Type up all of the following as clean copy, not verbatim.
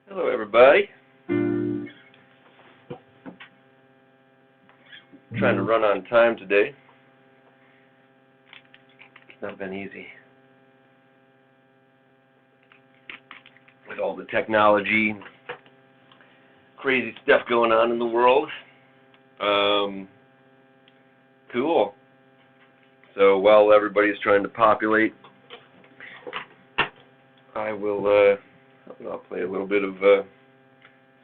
Hello, everybody. Trying to run on time today. It's not been easy with all the technology, crazy stuff going on in the world. Cool. So while everybody's trying to populate, I'll play a little bit of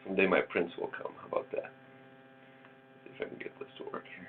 Someday My Prince Will Come. How about that? See if I can get this to work here.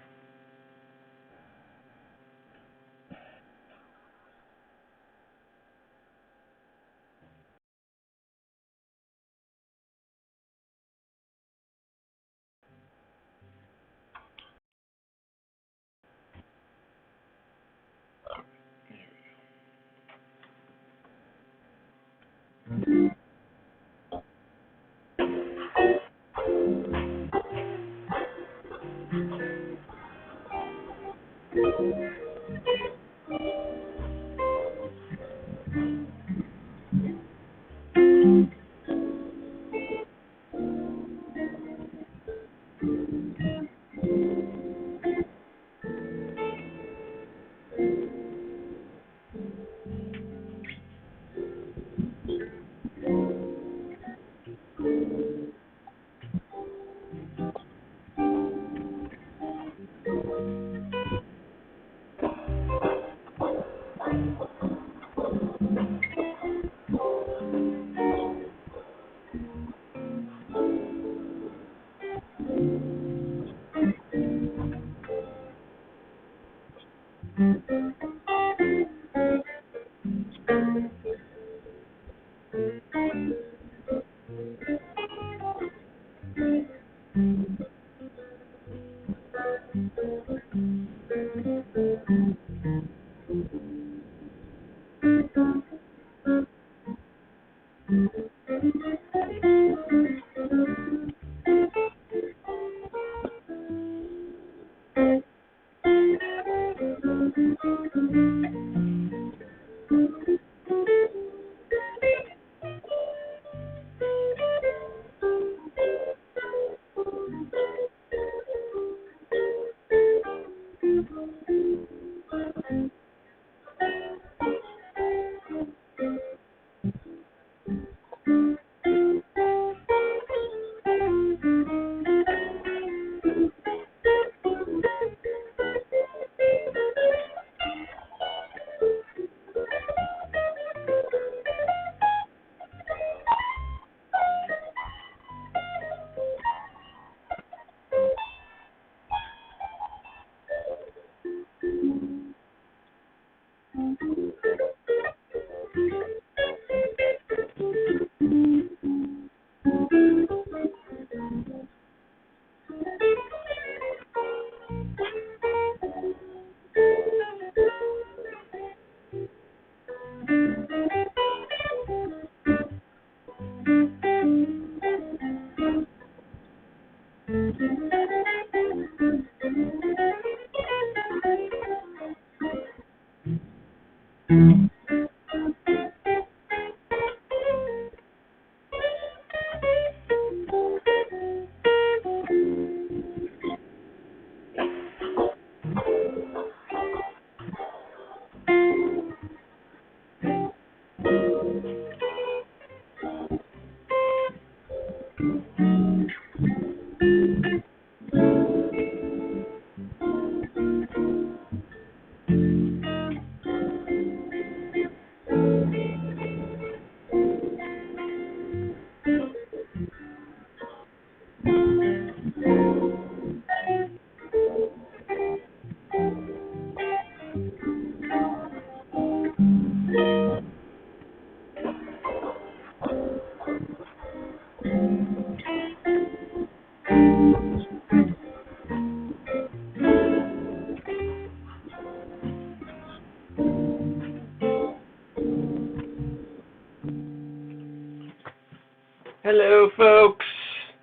Hello, folks.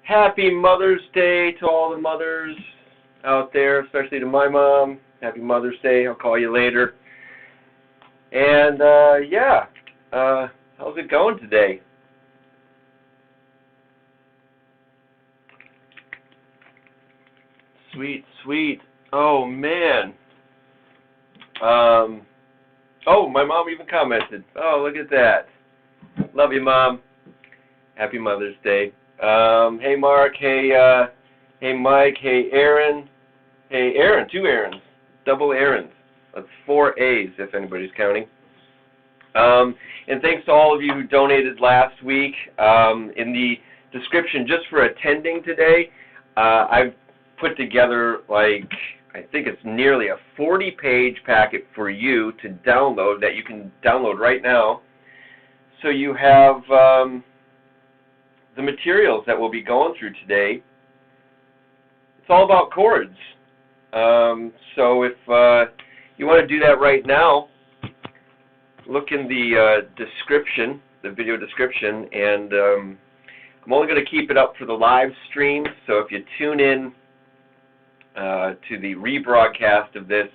Happy Mother's Day to all the mothers. out there, especially to my mom. Happy Mother's Day. I'll call you later. And, yeah, how's it going today? Sweet, sweet. Oh, man. Oh, my mom even commented. Oh, look at that. Love you, Mom. Happy Mother's Day. Hey, Mark. Hey, Mike. Hey, Aaron. Hey, Aaron. 2 Aarons. Double Aarons. That's 4 A's if anybody's counting. And thanks to all of you who donated last week. In the description, just for attending today, I've put together, like, I think it's nearly a 40-page packet for you to download that you can download right now. So you have the materials that we'll be going through today. It's all about chords. So if you want to do that right now, look in the description, the video description, and I'm only going to keep it up for the live stream, so if you tune in to the rebroadcast of this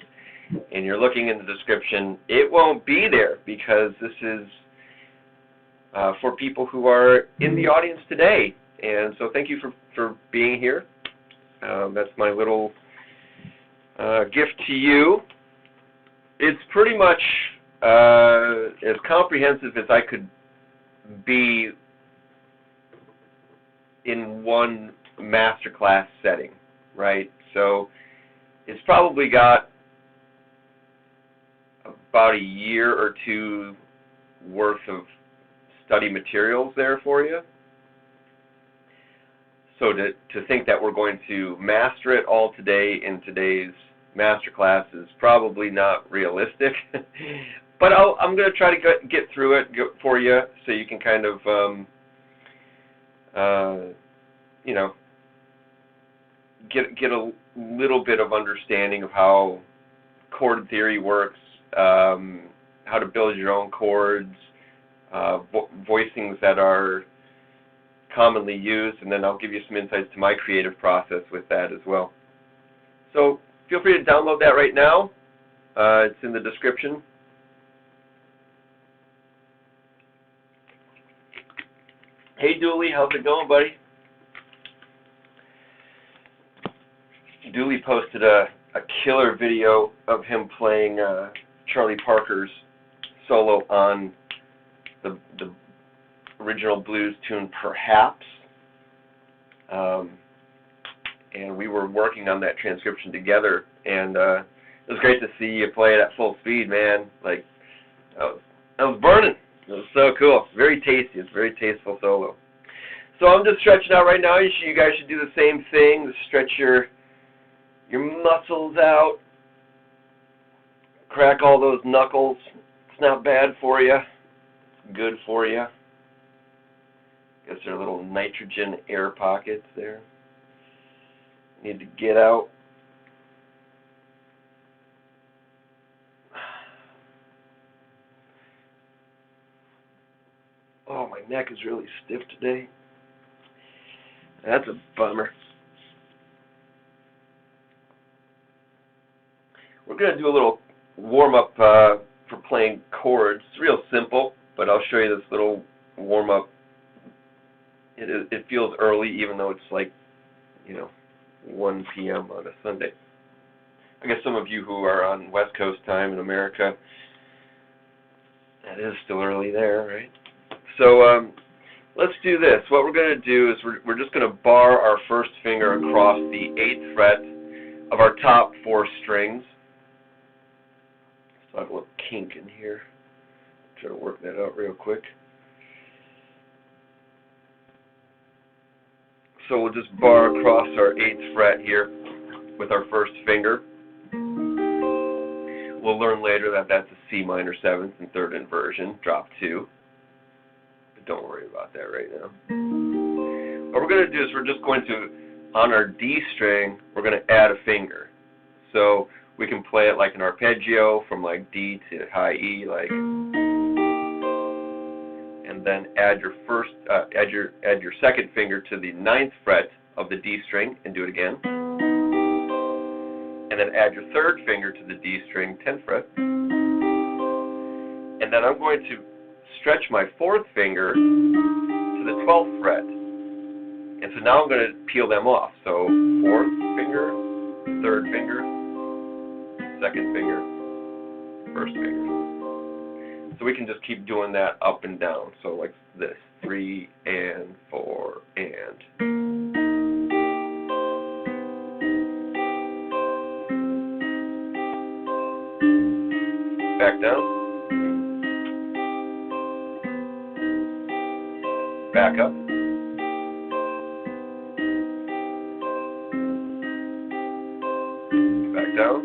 and you're looking in the description, it won't be there because this is for people who are in the audience today. And so thank you for being here. That's my little gift to you. It's pretty much as comprehensive as I could be in one masterclass setting, right? So it's probably got about a year or 2 worth of study materials there for you. So to think that we're going to master it all today in today's masterclass is probably not realistic. But I'm going to try to get through it for you so you can kind of, you know, get a little bit of understanding of how chord theory works, how to build your own chords, voicings that are commonly used, and then I'll give you some insights to my creative process with that as well. So feel free to download that right now. It's in the description. Hey Dooley, how's it going, buddy? Dooley posted a killer video of him playing Charlie Parker's solo on the original blues tune Perhaps. And we were working on that transcription together, and it was great to see you play it at full speed, man. Like, I was burning. It was so cool. Very tasty. It's a very tasteful solo. So I'm just stretching out right now. You guys should do the same thing. Just stretch your muscles out. Crack all those knuckles. It's not bad for you. It's good for you. Guess there are little nitrogen air pockets there. Need to get out. Oh, my neck is really stiff today. That's a bummer. We're going to do a little warm-up for playing chords. It's real simple, but I'll show you this little warm-up. It feels early, even though it's like, 1 p.m. on a Sunday. I guess some of you who are on West Coast time in America, that is still early there, right? So let's do this. What we're going to do is we're just going to bar our first finger across the 8th fret of our top 4 strings. So I have a little kink in here. Try to work that out real quick. So we'll just bar across our 8th fret here with our first finger. We'll learn later that that's a C minor 7th and 3rd inversion, drop 2. But don't worry about that right now. What we're going to do is we're just going to, on our D string, we're going to add a finger. So we can play it like an arpeggio from like D to high E, like, and then add your first, add your second finger to the 9th fret of the D string and do it again. and then add your third finger to the D string, 10th fret. And then I'm going to stretch my fourth finger to the 12th fret. And so now I'm going to peel them off. So fourth finger, third finger, second finger, first finger. So we can just keep doing that up and down. So like this, 3 and 4 and. Back down. Back up. Back down.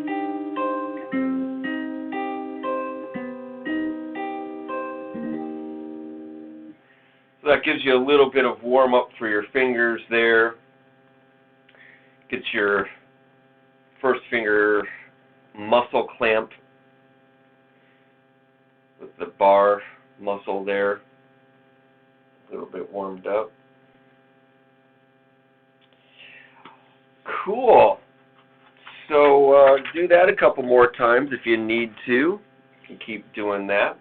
So that gives you a little bit of warm up for your fingers there. Gets your first finger muscle clamp with the bar muscle there. A little bit warmed up. Cool. So do that a couple more times if you need to. You can keep doing that.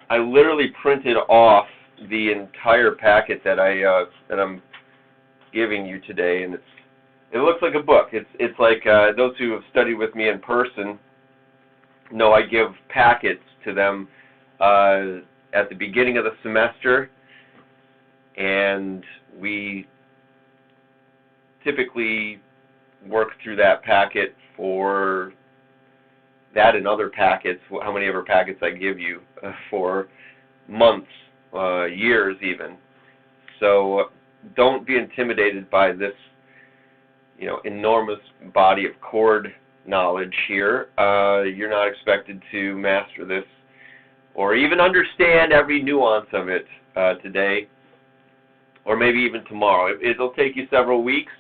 I literally printed off the entire packet that I'm giving you today, and it looks like a book. It's like those who have studied with me in person know I give packets to them at the beginning of the semester, and we typically work through that packet for that and other packets, how many ever packets I give you, for months, years even. So don't be intimidated by this, enormous body of chord knowledge here. You're not expected to master this or even understand every nuance of it today, or maybe even tomorrow. It'll take you several weeks,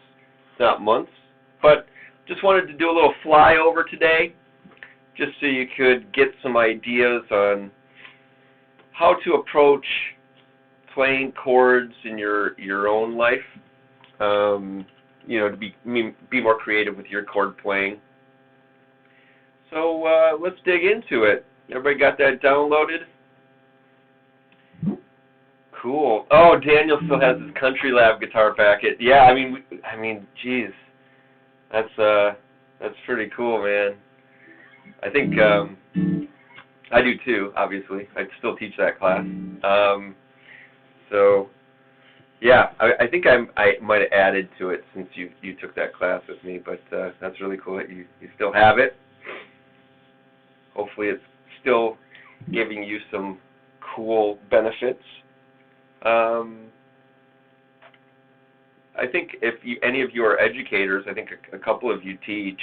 not months. But just wanted to do a little flyover today, just so you could get some ideas on how to approach playing chords in your own life. To be more creative with your chord playing. So let's dig into it. Everybody got that downloaded? Cool. Oh, Daniel still has his Country Lab guitar packet. Yeah, I mean, geez, that's pretty cool, man. I think I do too. Obviously, I still teach that class. So yeah, I think I might have added to it since you took that class with me, but that's really cool that you still have it. Hopefully, it's still giving you some cool benefits. I think if any of you are educators, I think a couple of you teach,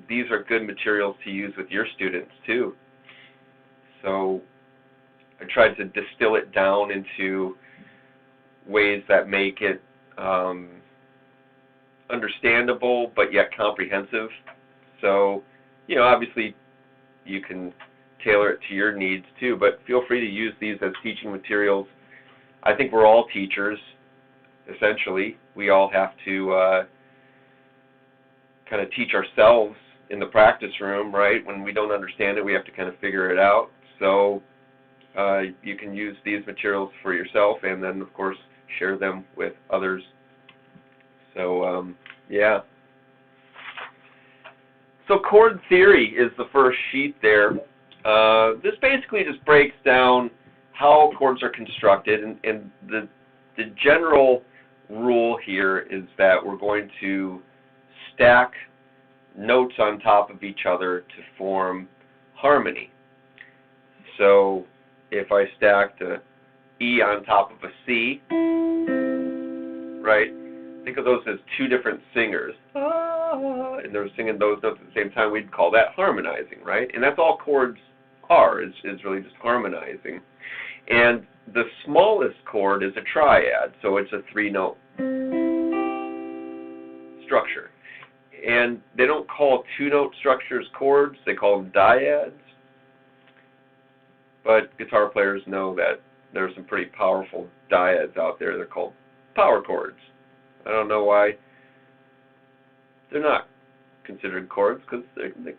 these are good materials to use with your students too. So I tried to distill it down into ways that make it understandable but yet comprehensive. So, obviously you can tailor it to your needs too, but feel free to use these as teaching materials. I think we're all teachers, essentially. We all have to kind of teach ourselves in the practice room, right? When we don't understand it, we have to kind of figure it out. So you can use these materials for yourself and then, of course, share them with others. So, yeah. So chord theory is the first sheet there. This basically just breaks down how chords are constructed, and the general rule here is that we're going to stack notes on top of each other to form harmony. So if I stacked a E on top of a C, right? Think of those as two different singers. And they're singing those notes at the same time. We'd call that harmonizing, right? And that's all chords are, is really just harmonizing. And the smallest chord is a triad, so it's a 3-note structure. And they don't call 2-note structures chords, they call them dyads. But guitar players know that there are some pretty powerful dyads out there. They're called power chords. I don't know why they're not considered chords because they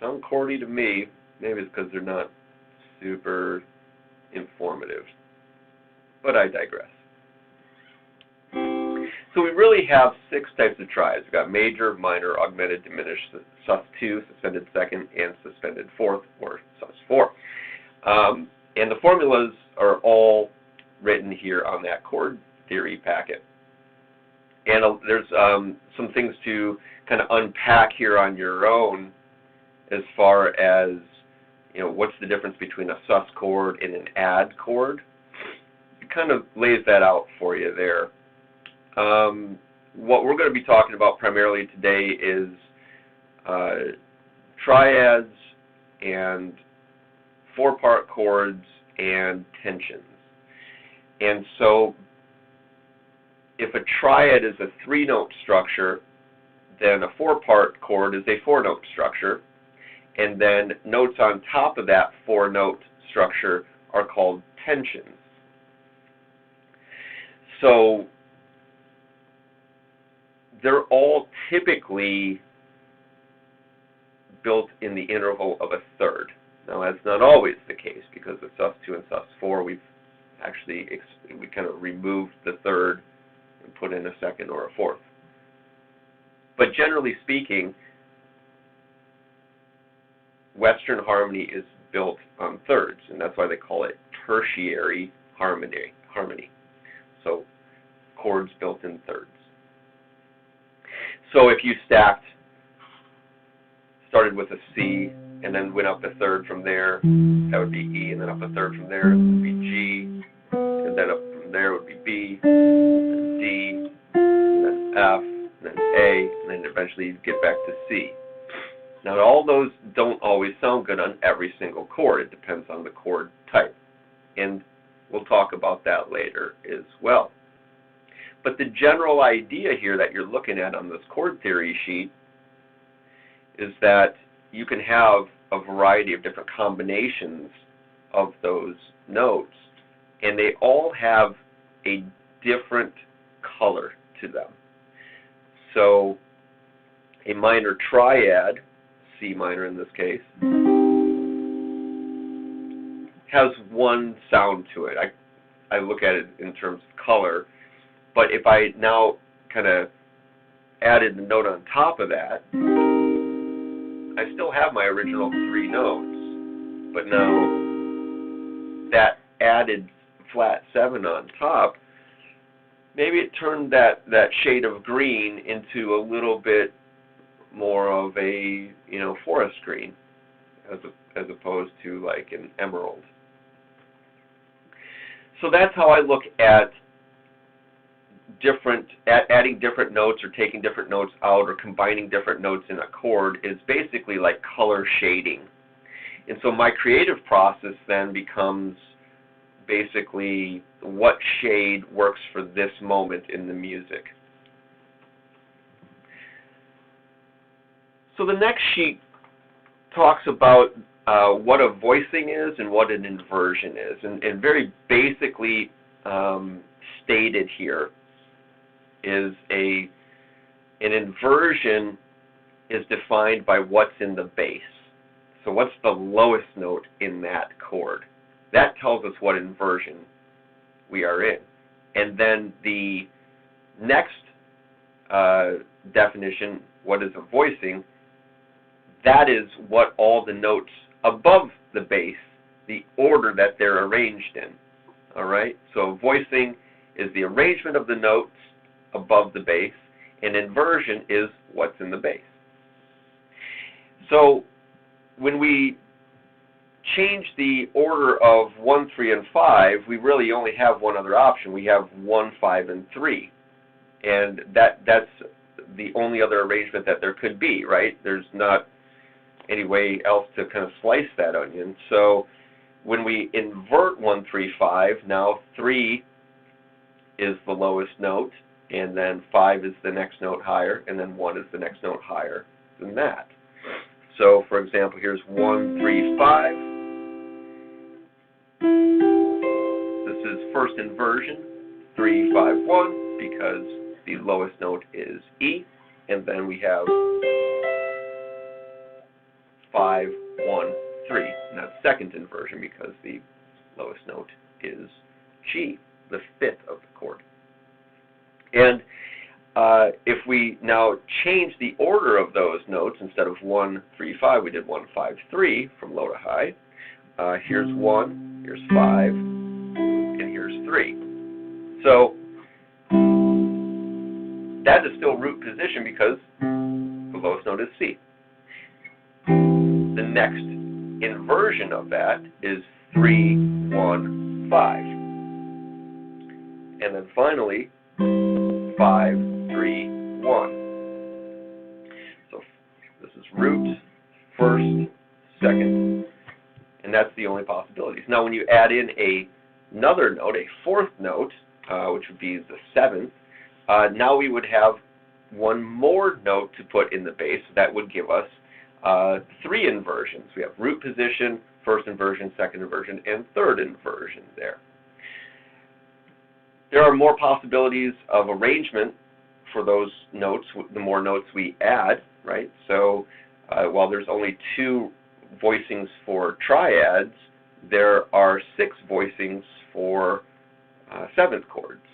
sound chordy to me. Maybe it's because they're not super informative. But I digress. So we really have 6 types of triads. We've got major, minor, augmented, diminished, sus2, suspended second, and suspended fourth, or sus4. And the formulas are all written here on that chord theory packet. And there's some things to kind of unpack here on your own as far as, what's the difference between a sus chord and an add chord. It kind of lays that out for you there. What we're going to be talking about primarily today is triads and 4-part chords and tensions. And so if a triad is a 3-note structure, then a 4-part chord is a 4-note structure, and then notes on top of that 4-note structure are called tensions. So they're all typically built in the interval of a third. Now that's not always the case, because with sus2 and sus4 we kind of removed the third and put in a second or a fourth. But generally speaking, Western harmony is built on thirds, and that's why they call it tertiary harmony. So chords built in thirds. So if you started with a C and then went up a third from there, that would be E, and then up a third from there, it would be G, and then up from there would be B, and D, and then F, and then A, and then eventually you'd get back to C. Now all those don't always sound good on every single chord. It depends on the chord type, and we'll talk about that later as well. But the general idea here that you're looking at on this chord theory sheet is that you can have a variety of different combinations of those notes, and they all have a different color to them. So a minor triad, C minor in this case, has one sound to it. I look at it in terms of color, but if I now kind of added the note on top of that, I still have my original 3 notes, but now that added flat 7 on top, maybe it turned that shade of green into a little bit more of a forest green, as opposed to like an emerald. So that's how I look at adding different notes or taking different notes out or combining different notes in a chord is basically like color shading. And so my creative process then becomes basically what shade works for this moment in the music. So the next sheet talks about what a voicing is and what an inversion is. And very basically stated here is an inversion is defined by what's in the bass. So what's the lowest note in that chord? That tells us what inversion we are in. And then the next definition, what is a voicing, that is what all the notes above the bass, the order that they're arranged in. All right? So voicing is the arrangement of the notes above the bass, and inversion is what's in the bass. So when we change the order of 1, 3, and 5, we really only have one other option. We have 1, 5, and 3. And that's the only other arrangement that there could be, right? There's not any way else to kind of slice that onion. So when we invert 1, 3, 5, now 3 is the lowest note, and then 5 is the next note higher, and then 1 is the next note higher than that. So, for example, here's 1, 3, 5. This is first inversion, 3, 5, 1, because the lowest note is E, and then we have 5, 1, 3. And that's second inversion because the lowest note is G, the fifth of the chord. And if we now change the order of those notes, instead of 1, 3, 5, we did 1, 5, 3 from low to high. Here's 1, here's 5, and here's 3. So that is still root position because the lowest note is C. The next inversion of that is 3, 1, 5. And then finally, 5, 3, 1. So this is root, first, second, and that's the only possibilities. Now when you add in another note, a fourth note, which would be the seventh, now we would have one more note to put in the bass. That would give us 3 inversions. We have root position, first inversion, second inversion, and third inversion there. There are more possibilities of arrangement for those notes, the more notes we add, right? So while there's only 2 voicings for triads, there are 6 voicings for seventh chords.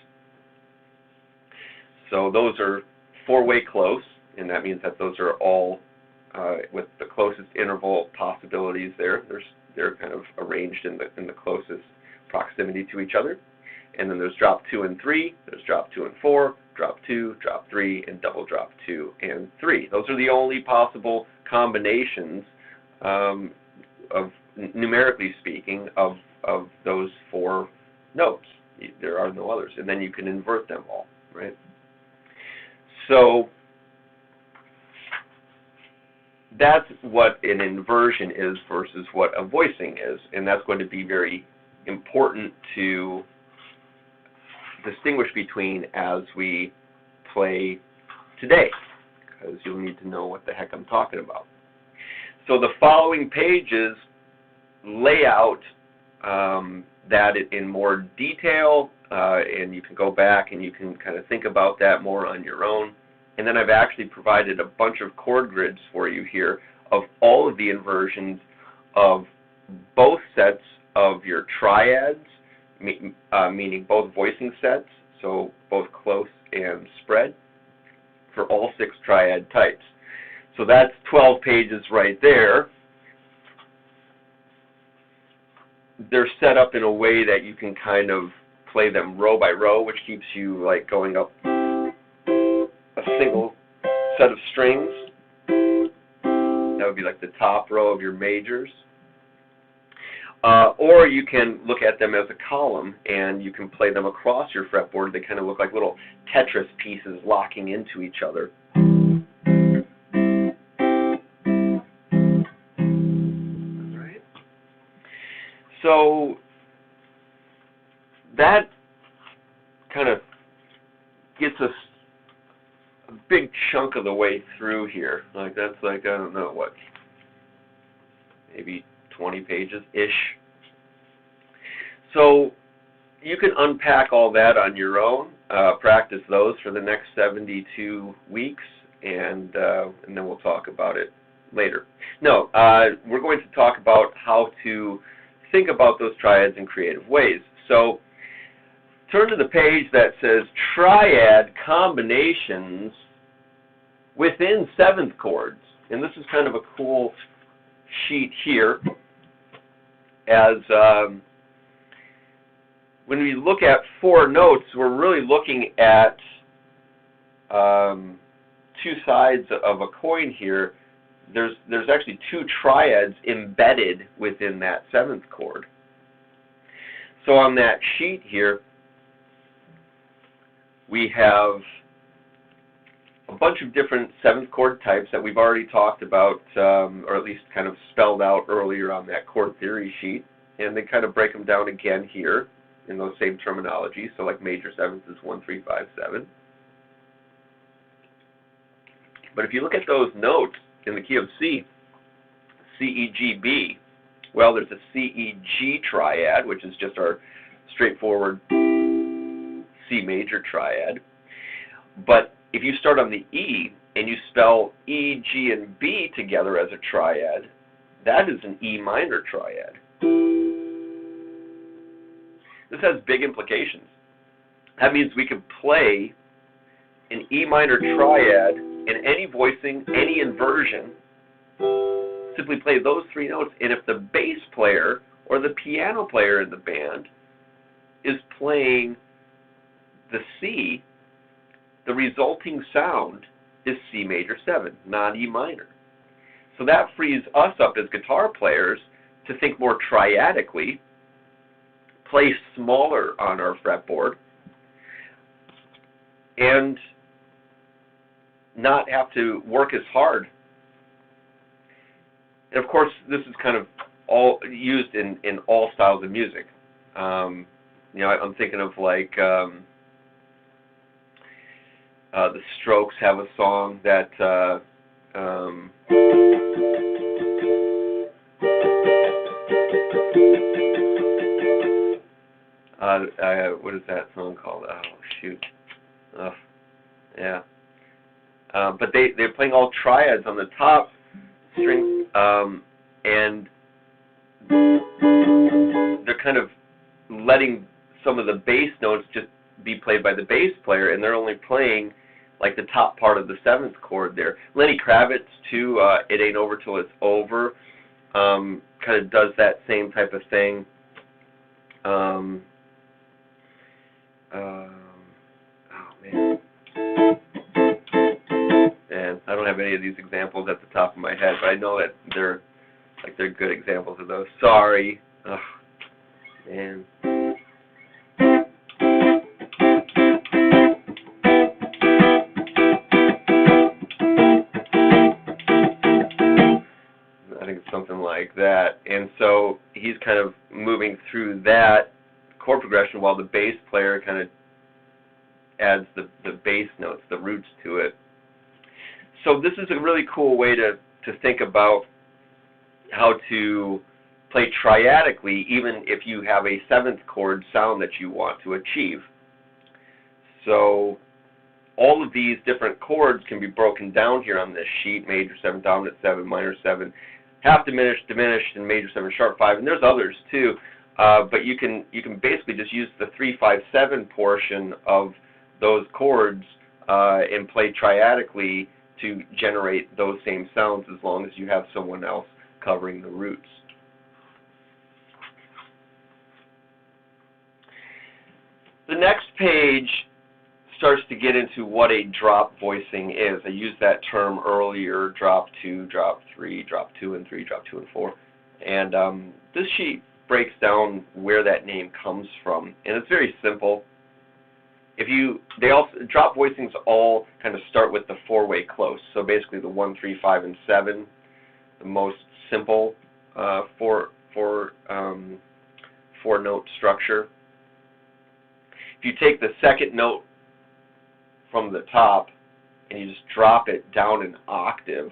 So those are 4-way close, and that means that those are all with the closest interval possibilities there. They're kind of arranged in the closest proximity to each other. And then there's drop 2 and 3, there's drop 2 and 4, drop 2, drop 3, and double drop 2 and 3. Those are the only possible combinations of, numerically speaking, of those 4 notes. There are no others. And then you can invert them all, right? So that's what an inversion is versus what a voicing is, and that's going to be very important to distinguish between as we play today, because you'll need to know what the heck I'm talking about. So the following pages lay out that in more detail, and you can go back and you can kind of think about that more on your own. And then I've actually provided a bunch of chord grids for you here of all of the inversions of both sets of your triads, meaning both voicing sets, so both close and spread, for all 6 triad types. So that's 12 pages right there. They're set up in a way that you can kind of play them row by row, which keeps you like going up a single set of strings. That would be like the top row of your majors. Or you can look at them as a column, and you can play them across your fretboard. They kind of look like little Tetris pieces locking into each other. Alright. So that kind of gets us a big chunk of the way through here. Like that's like, I don't know what, maybe 20 pages-ish. So you can unpack all that on your own, practice those for the next 72 weeks, and then we'll talk about it later. No, we're going to talk about how to think about those triads in creative ways. So turn to the page that says Triad Combinations within seventh chords. And this is kind of a cool sheet here, as when we look at 4 notes, we're really looking at 2 sides of a coin here. There's actually 2 triads embedded within that 7th chord. So on that sheet here, we have a bunch of different 7th chord types that we've already talked about, or at least kind of spelled out earlier on that chord theory sheet. And they kind of break them down again here in those same terminologies. So like major 7th is 1, 3, 5, 7. But if you look at those notes in the key of C, C, E, G, B, well, there's a C, E, G triad, which is just our straightforward C major triad. But if you start on the E and you spell E, G, and B together as a triad, that is an E minor triad. This has big implications. That means we can play an E minor triad in any voicing, any inversion. Simply play those three notes, and if the bass player or the piano player in the band is playing the C, the resulting sound is C major 7, not E minor. So that frees us up as guitar players to think more triadically, play smaller on our fretboard, and not have to work as hard. And of course, this is kind of all used in all styles of music. You know, I'm thinking of like the Strokes have a song that what is that song called? Oh shoot! Yeah. But they're playing all triads on the top strings, and they're kind of letting some of the bass notes just be played by the bass player, and they're only playing like the top part of the 7th chord there. Lenny Kravitz too, It Ain't Over Till It's Over, kind of does that same type of thing. Oh man. And I don't have any of these examples at the top of my head, but I know that they're good examples of those. Sorry. Ugh, man. I think it's something like that. And so he's kind of moving through that chord progression while the bass player kind of adds the bass notes, the roots to it. So this is a really cool way to think about how to play triadically, even if you have a 7th chord sound that you want to achieve. So all of these different chords can be broken down here on this sheet: major 7, dominant 7, minor 7, half diminished, diminished, and major 7, sharp 5, and there's others too. But you can basically just use the 3, 5, 7 portion of those chords and play triadically to generate those same sounds, as long as you have someone else covering the roots. The next page starts to get into what a drop voicing is. I used that term earlier: drop 2, drop 3, drop 2 and 3, drop 2 and 4. And this sheet breaks down where that name comes from, and it's very simple. Drop voicings all kind of start with the 4-way close. So basically the 1, 3, 5, and 7, the most simple four-note structure. If you take the 2nd note from the top and you just drop it down an octave,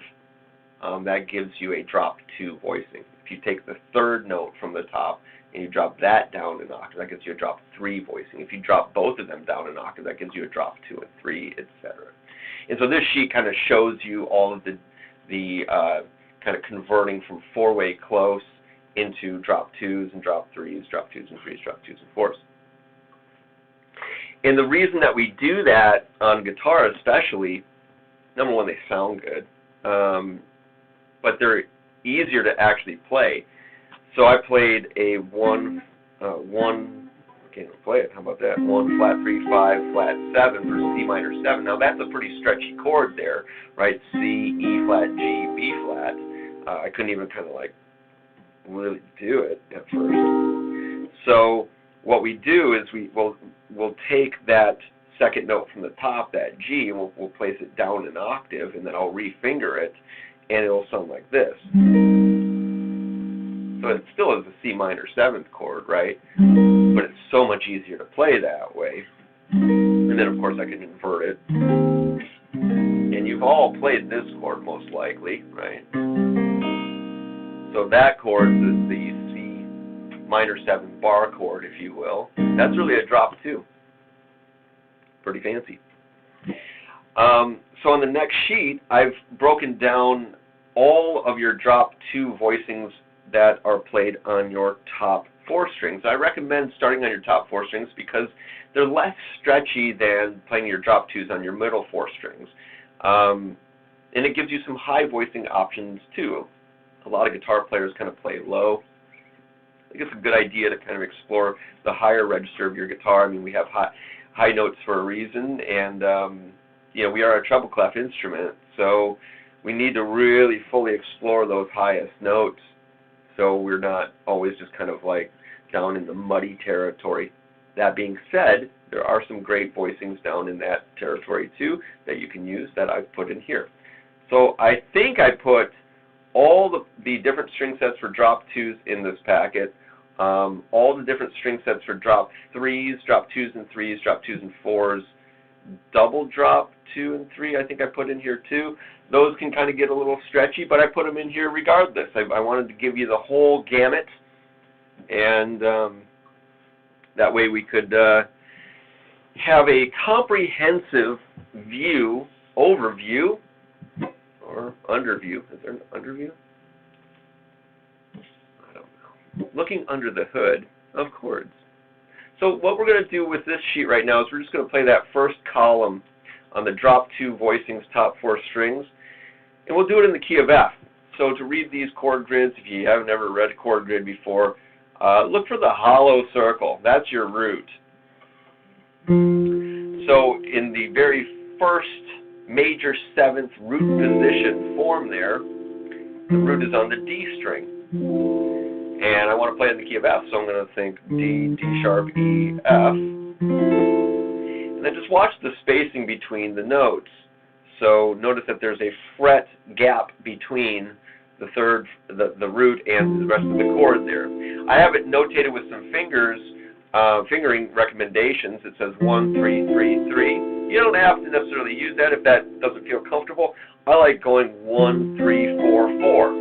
that gives you a drop 2 voicing. If you take the 3rd note from the top and you drop that down an octave, that gives you a drop 3 voicing. If you drop both of them down an octave, that gives you a drop 2 and 3, etc. And so this sheet kind of shows you all of the kind of converting from 4-way close into drop 2s and drop 3s, drop 2s and 3s, drop 2s and 4s. And the reason that we do that on guitar especially, number one, they sound good, but they're easier to actually play. So I played a one, can't even play it, how about that? 1, flat 3, 5, flat 7 versus C minor 7. Now that's a pretty stretchy chord there, right? C, E flat, G, B flat. I couldn't even kind of like really do it at first. So what we do is we'll take that 2nd note from the top, that G, and we'll place it down an octave, and then I'll refinger it, and it'll sound like this. So it still is a C minor 7th chord, right? But it's so much easier to play that way. And then, of course, I can invert it. And you've all played this chord most likely, right? So that chord is the C minor 7 bar chord, if you will. That's really a drop 2. Pretty fancy. So on the next sheet, I've broken down all of your drop 2 voicings that are played on your top 4 strings. I recommend starting on your top 4 strings because they're less stretchy than playing your drop 2s on your middle 4 strings. And it gives you some high voicing options too. A lot of guitar players kind of play low. I think it's a good idea to kind of explore the higher register of your guitar. I mean, we have high notes for a reason, and you know, we are a treble clef instrument, so we need to really fully explore those highest notes, so we're not always just kind of like down in the muddy territory. That being said, there are some great voicings down in that territory too that you can use that I've put in here. So I think I put all the different string sets for drop 2s in this packet, all the different string sets for drop 3s, drop 2s and 3s, drop 2s and 4s, double drop 2 and 3 I think I put in here too. Those can kind of get a little stretchy, but I put them in here regardless. I wanted to give you the whole gamut, and that way we could have a comprehensive overview, or underview. Is there an underview? I don't know. Looking under the hood of chords. So what we're going to do with this sheet right now is we're just going to play that first column on the drop 2 voicings top 4 strings, and we'll do it in the key of F. So to read these chord grids, if you haven't ever read a chord grid before, look for the hollow circle. That's your root. So in the very first major 7th root position form there, the root is on the D string. And I want to play in the key of F, so I'm going to think D, D sharp, E, F. And then just watch the spacing between the notes. So notice that there's a fret gap between the root and the rest of the chord there. I have it notated with some fingering recommendations. It says 1, 3, 3, 3. You don't have to necessarily use that if that doesn't feel comfortable. I like going 1, 3, 4, 4.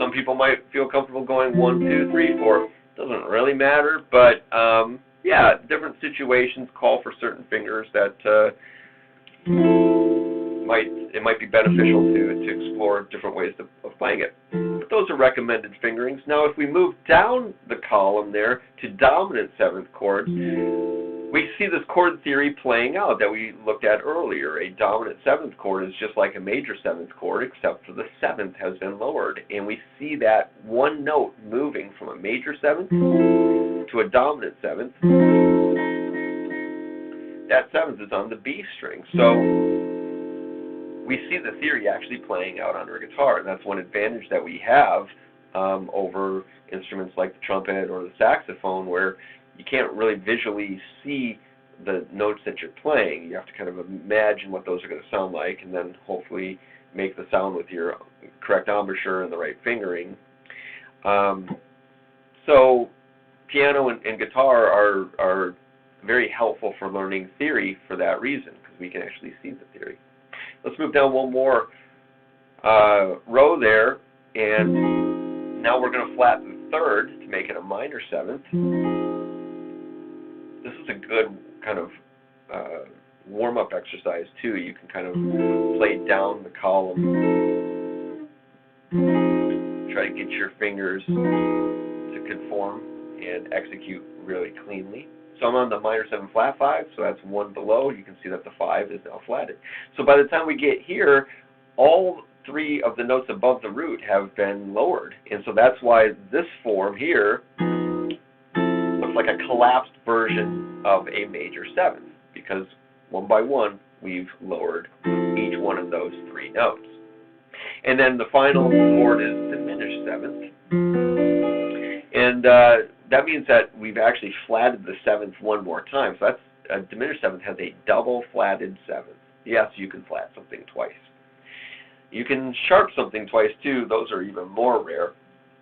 Some people might feel comfortable going 1, 2, 3, 4. Doesn't really matter, but yeah, different situations call for certain fingers that it might be beneficial to explore different ways of playing it. But those are recommended fingerings. Now, if we move down the column there to dominant 7th chords, we see this chord theory playing out that we looked at earlier. A dominant 7th chord is just like a major 7th chord, except for the 7th has been lowered. And we see that one note moving from a major 7th to a dominant 7th. That 7th is on the B string. So we see the theory actually playing out on our guitar, and that's one advantage that we have over instruments like the trumpet or the saxophone, where you can't really visually see the notes that you're playing. You have to kind of imagine what those are going to sound like, and then hopefully make the sound with your correct embouchure and the right fingering. So piano and guitar are very helpful for learning theory for that reason, because we can actually see the theory. Let's move down one more row there, and now we're going to flatten the 3rd to make it a minor 7th. This is a good kind of warm-up exercise too. You can kind of play down the column, try to get your fingers to conform and execute really cleanly. So I'm on the minor 7 flat 5, so that's 1 below. You can see that the 5 is now flatted. So by the time we get here, all 3 of the notes above the root have been lowered. And so that's why this form here looks like a collapsed version of a major 7th, because one by one we've lowered each one of those 3 notes. And then the final chord is diminished 7th. And that means that we've actually flatted the 7th one more time. So that's a diminished 7th has a double flatted 7th. Yes, you can flat something twice. You can sharp something twice too. Those are even more rare.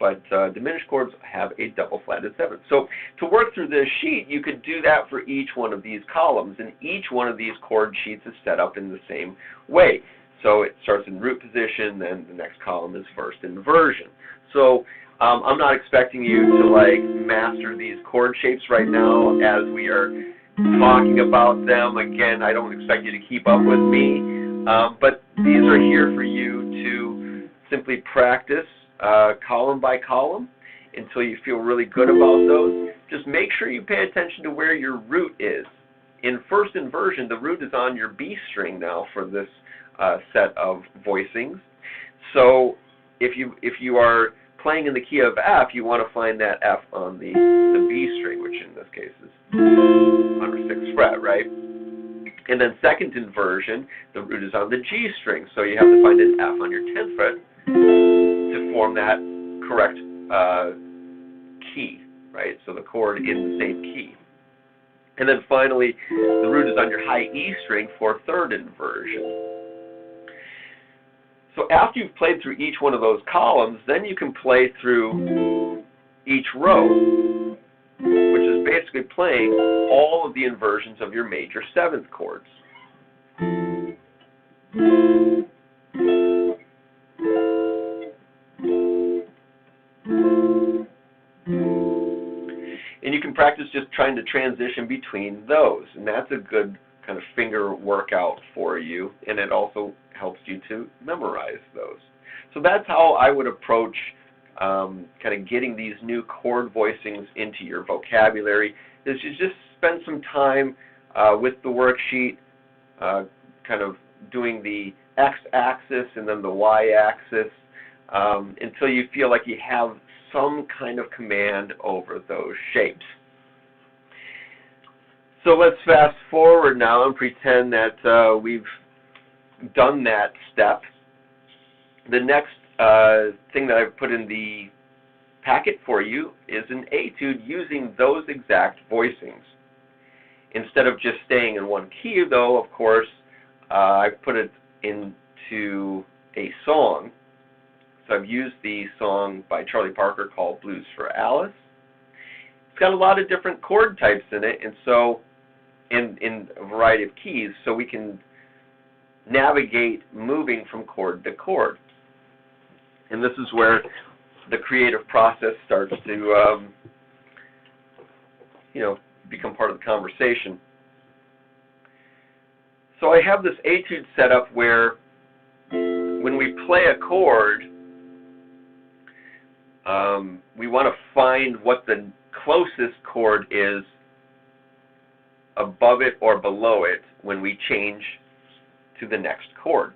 But diminished chords have a double flatted 7th. So to work through this sheet, you could do that for each one of these columns. And each one of these chord sheets is set up in the same way. So it starts in root position, then the next column is first inversion. So I'm not expecting you to like master these chord shapes right now as we are talking about them. Again, I don't expect you to keep up with me, but these are here for you to simply practice column by column until you feel really good about those. Just make sure you pay attention to where your root is. In first inversion, the root is on your B string now for this set of voicings. So if you are playing in the key of F, you want to find that F on the B string, which in this case is on the 6th fret, right? And then second inversion, the root is on the G string, so you have to find an F on your 10th fret to form that correct key, right? So the chord in the same key. And then finally, the root is on your high E string for third inversion. So after you've played through each one of those columns, then you can play through each row, which is basically playing all of the inversions of your major 7th chords. And you can practice just trying to transition between those, and that's a good kind of finger workout for you, and it also helps you to memorize those. So that's how I would approach kind of getting these new chord voicings into your vocabulary, is you just spend some time with the worksheet, kind of doing the x-axis and then the y-axis until you feel like you have some kind of command over those shapes. So let's fast forward now and pretend that we've done that step. The next thing that I've put in the packet for you is an etude using those exact voicings. Instead of just staying in one key, though, of course, I've put it into a song. So I've used the song by Charlie Parker called Blues for Alice. It's got a lot of different chord types in it, and so in a variety of keys, so we can navigate moving from chord to chord. And this is where the creative process starts to become part of the conversation. So I have this etude set up where when we play a chord, we want to find what the closest chord is above it or below it when we change to the next chord.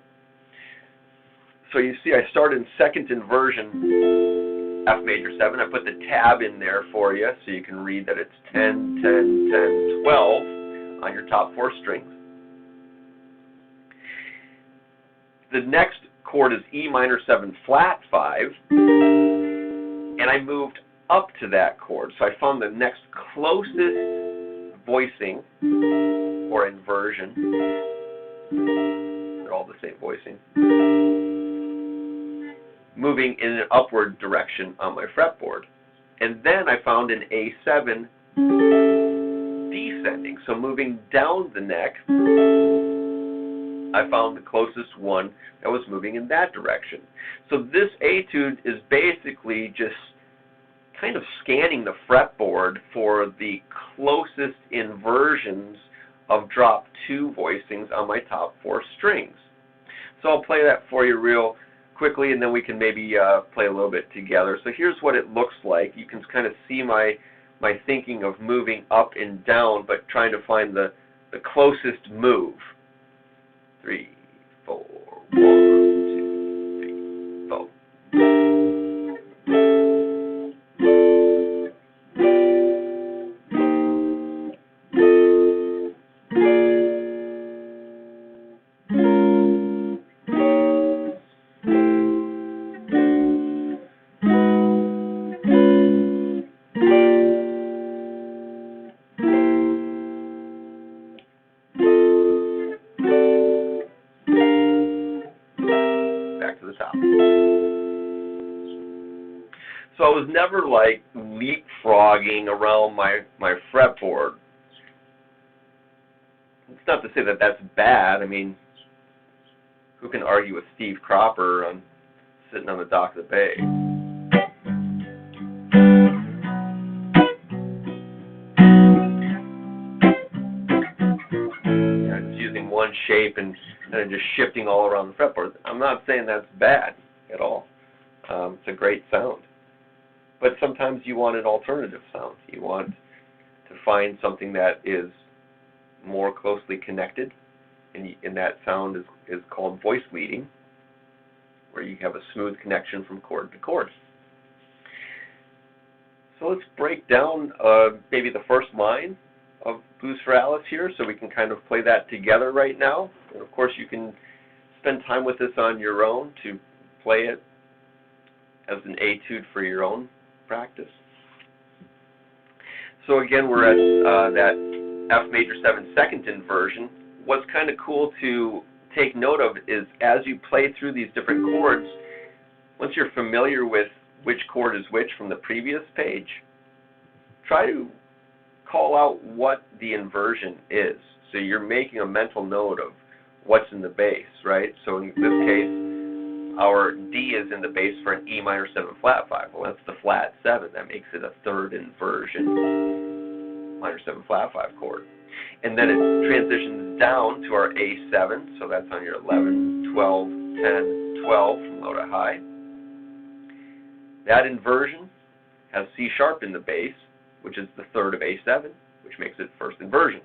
So you see I start in second inversion, F major 7. I put the tab in there for you so you can read that it's 10, 10, 10, 12 on your top 4 strings. The next chord is E minor 7 flat 5, and I moved up to that chord. So I found the next closest voicing or inversion. They're all the same voicing. Moving in an upward direction on my fretboard. And then I found an A7 descending. So moving down the neck, I found the closest one that was moving in that direction. So this etude is basically just kind of scanning the fretboard for the closest inversions of drop 2 voicings on my top 4 strings. So I'll play that for you real quickly, and then we can maybe play a little bit together. So here's what it looks like. You can kind of see my thinking of moving up and down, but trying to find the closest move. 3, 4, 1, 2, 3, 4. So I was never like leapfrogging around my fretboard. It's not to say that that's bad. I mean, who can argue with Steve Cropper on sitting on the dock of the bay? It's using one shape and just shifting all around the fretboard. I'm not saying that's bad. at all. It's a great sound. But sometimes you want an alternative sound. You want to find something that is more closely connected, and that sound is called voice leading, where you have a smooth connection from chord to chord. So let's break down maybe the first line of Blues for Alice here, so we can kind of play that together right now. And of course you can spend time with this on your own to play it as an etude for your own practice. So again, we're at that F major 7 second inversion. What's kind of cool to take note of is as you play through these different chords, once you're familiar with which chord is which from the previous page, try to call out what the inversion is. So you're making a mental note of what's in the bass, right? So in this case, our D is in the bass for an E minor 7 flat 5. Well, that's the flat 7. That makes it a third inversion minor 7 flat 5 chord. And then it transitions down to our A7, so that's on your 11, 12, 10, 12 from low to high. That inversion has C sharp in the bass, which is the third of A7, which makes it first inversion.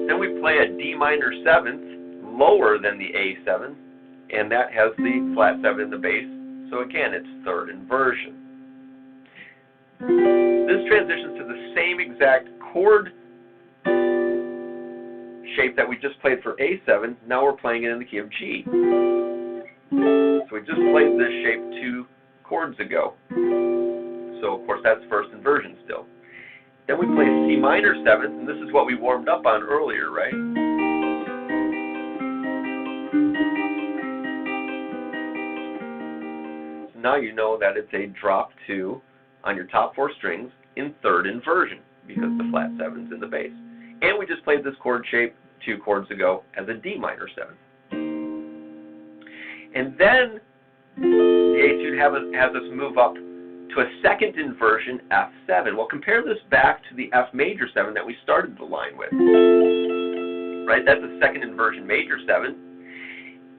Then we play a D minor 7th, lower than the A7, and that has the flat 7 in the bass, so again it's third inversion. This transitions to the same exact chord shape that we just played for A7, now we're playing it in the key of G. So we just played this shape 2 chords ago. So of course that's first inversion still. Then we play C minor 7th, and this is what we warmed up on earlier, right? So now you know that it's a drop 2 on your top 4 strings in third inversion because the flat 7's in the bass. And we just played this chord shape 2 chords ago as a D minor 7. And then the etude has us move up to a second inversion, F7. Well, compare this back to the F major 7 that we started the line with. Right? That's a second inversion major 7.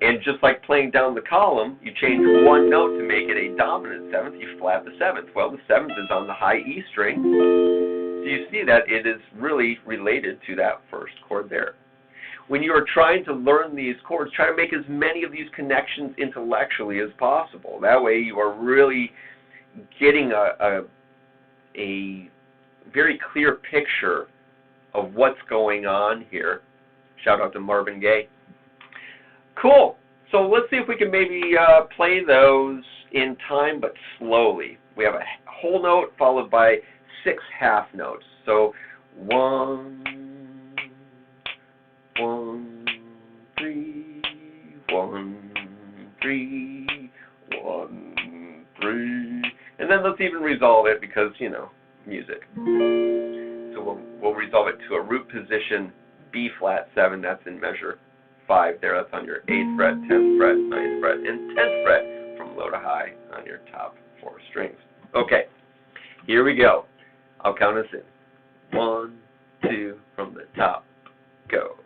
And just like playing down the column, you change one note to make it a dominant 7th, you flat the 7th. Well, the 7th is on the high E string. So you see that it is really related to that first chord there. When you are trying to learn these chords, try to make as many of these connections intellectually as possible. That way you are really getting a very clear picture of what's going on here. Shout out to Marvin Gaye. Cool. So let's see if we can maybe play those in time but slowly. We have a whole note followed by 6 half notes. So 1, 1, 3, 1, 3, 1, 3. And then let's even resolve it because, you know, music. So we'll resolve it to a root position B flat 7. That's in measure 5 there. That's on your 8th fret, 10th fret, 9th fret, and 10th fret from low to high on your top 4 strings. Okay, here we go. I'll count us in. 1, 2, from the top. Go.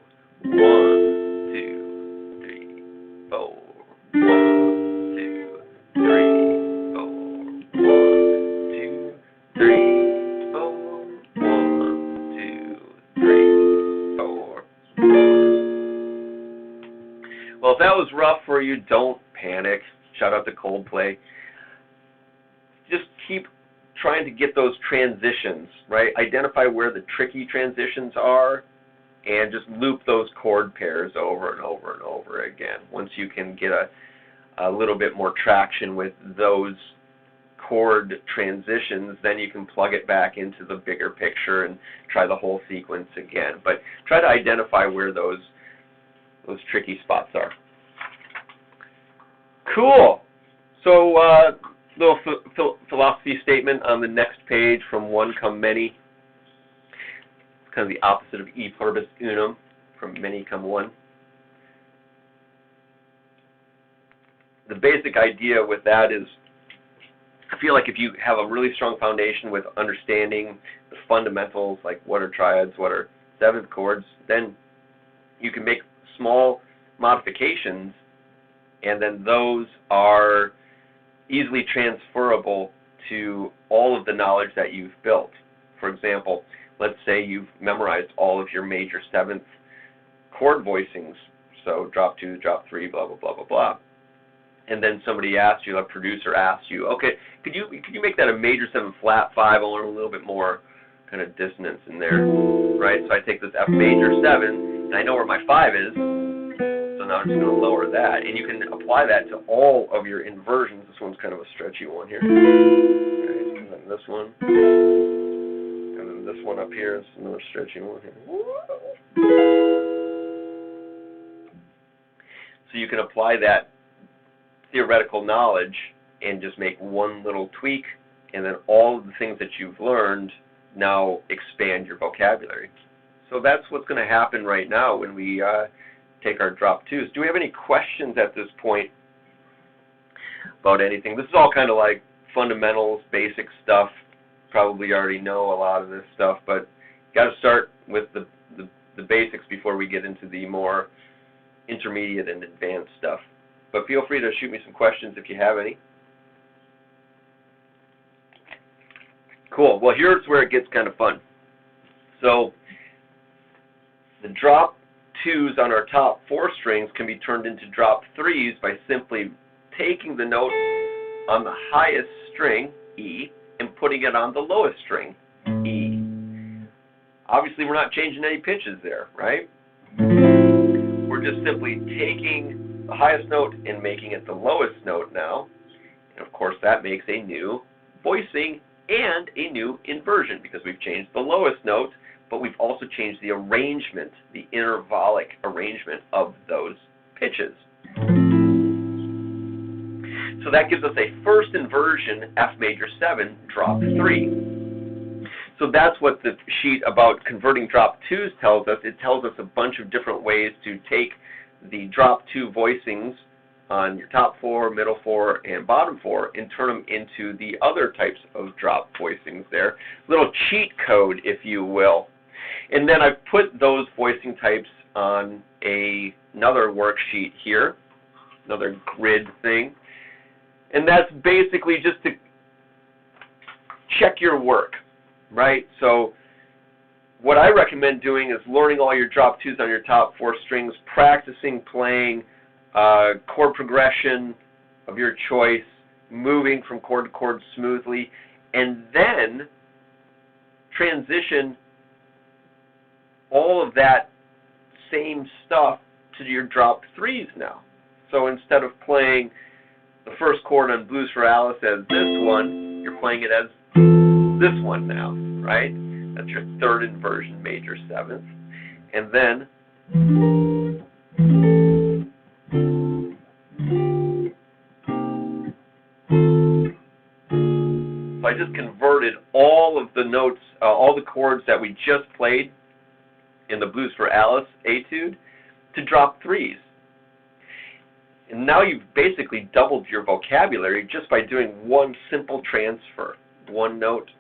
1, 2, 3, 4. 1, 2, 3, 4. 1, 2, 3, 4. 1, 2, 3, 4. Well, if that was rough for you, don't panic. Shout out to Coldplay. Just keep trying to get those transitions, right? Identify where the tricky transitions are and just loop those chord pairs over and over and over again. Once you can get a little bit more traction with those chord transitions, then you can plug it back into the bigger picture and try the whole sequence again. But try to identify where those tricky spots are. Cool. So little philosophy statement on the next page from One Come Many. It's kind of the opposite of E pluribus unum, from many come one. The basic idea with that is, I feel like if you have a really strong foundation with understanding the fundamentals, like what are triads, what are seventh chords, then you can make small modifications and then those are easily transferable to all of the knowledge that you've built. For example, let's say you've memorized all of your major seventh chord voicings, so drop 2, drop 3, blah, blah, blah, blah, blah. And then somebody asks you, a producer asks you, okay, could you make that a major 7 flat 5? I want a little bit more kind of dissonance in there, right? So I take this F major 7, and I know where my 5 is, so now I'm just going to lower that. And you can apply that to all of your inversions. This one's kind of a stretchy one here. Okay, and then this one. And then this one up here is another stretchy one here. So you can apply that theoretical knowledge and just make one little tweak, and then all of the things that you've learned now expand your vocabulary. So that's what's going to happen right now when we take our drop 2s. Do we have any questions at this point about anything? This is all kind of like fundamentals, basic stuff. Probably already know a lot of this stuff, but you got to start with the basics before we get into the more intermediate and advanced stuff. But feel free to shoot me some questions if you have any. Cool. Well, here's where it gets kind of fun. So the drop 2s on our top 4 strings can be turned into drop 3s by simply taking the note on the highest string, E, and putting it on the lowest string, E. Obviously, we're not changing any pitches there, right? We're just simply taking the highest note and making it the lowest note now. And of course, that makes a new voicing and a new inversion because we've changed the lowest note, but we've also changed the arrangement, the intervallic arrangement of those pitches. So that gives us a first inversion, F major 7, drop 3. So that's what the sheet about converting drop 2s tells us. It tells us a bunch of different ways to take the drop 2 voicings on your top 4, middle 4, and bottom 4 and turn them into the other types of drop voicings there. Little cheat code, if you will. And then I've put those voicing types on another worksheet here, another grid thing. And that's basically just to check your work, right? So what I recommend doing is learning all your drop 2s on your top 4 strings, practicing playing chord progression of your choice, moving from chord to chord smoothly, and then transition all of that same stuff to your drop 3s now. So instead of playing the first chord on Blues for Alice as this one, you're playing it as this one now, right? That's your third inversion, major 7th. And then so I just converted all of the notes, all the chords that we just played in the Blues for Alice etude to drop 3s. And now you've basically doubled your vocabulary just by doing one simple transfer. One note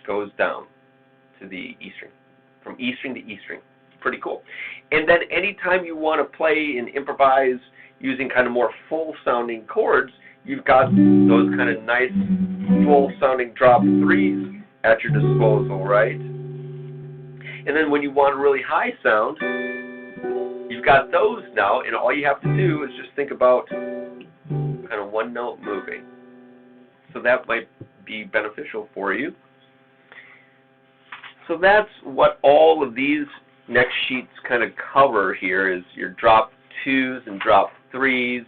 goes down to the E string, from E string to E string. Pretty cool. And then anytime you want to play and improvise using kind of more full-sounding chords, you've got those kind of nice full-sounding drop 3s at your disposal, right? And then when you want a really high sound, you've got those now, and all you have to do is just think about kind of one note moving. So that might be beneficial for you. So that's what all of these next sheets kind of cover here is your drop 2s and drop 3s.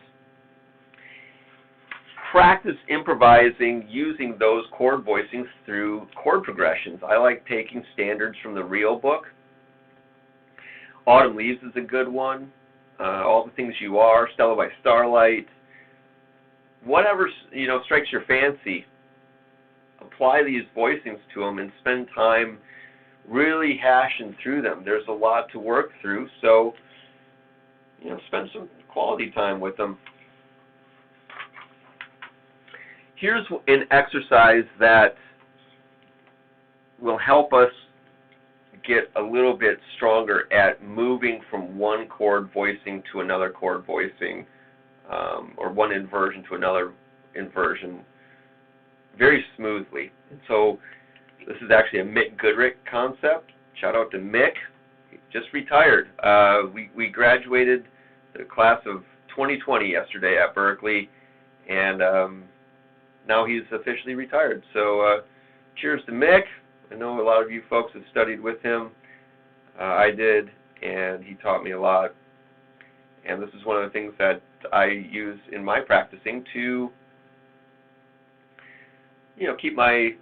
Practice improvising using those chord voicings through chord progressions. I like taking standards from the real book. Autumn Leaves is a good one. All the Things You Are, Stella by Starlight. Whatever strikes your fancy. Apply these voicings to them and spend time really hashing through them. There's a lot to work through, so spend some quality time with them. Here's an exercise that will help us get a little bit stronger at moving from one chord voicing to another chord voicing or one inversion to another inversion very smoothly. And so this is actually a Mick Goodrick concept. Shout out to Mick. He just retired. We graduated the class of 2020 yesterday at Berkeley, and now he's officially retired. So cheers to Mick. I know a lot of you folks have studied with him. I did, and he taught me a lot. And this is one of the things that I use in my practicing to, keep my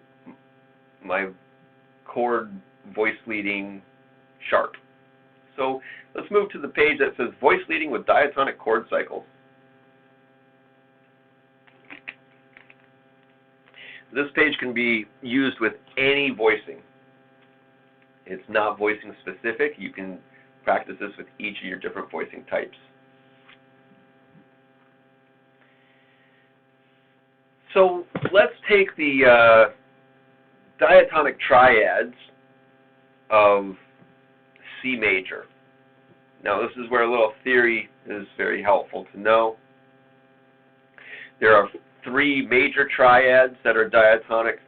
chord voice leading sharp. So let's move to the page that says voice leading with diatonic chord cycles. This page can be used with any voicing. It's not voicing specific. You can practice this with each of your different voicing types. So let's take the diatonic triads of C major. Now this is where a little theory is very helpful to know. There are 3 major triads that are diatonic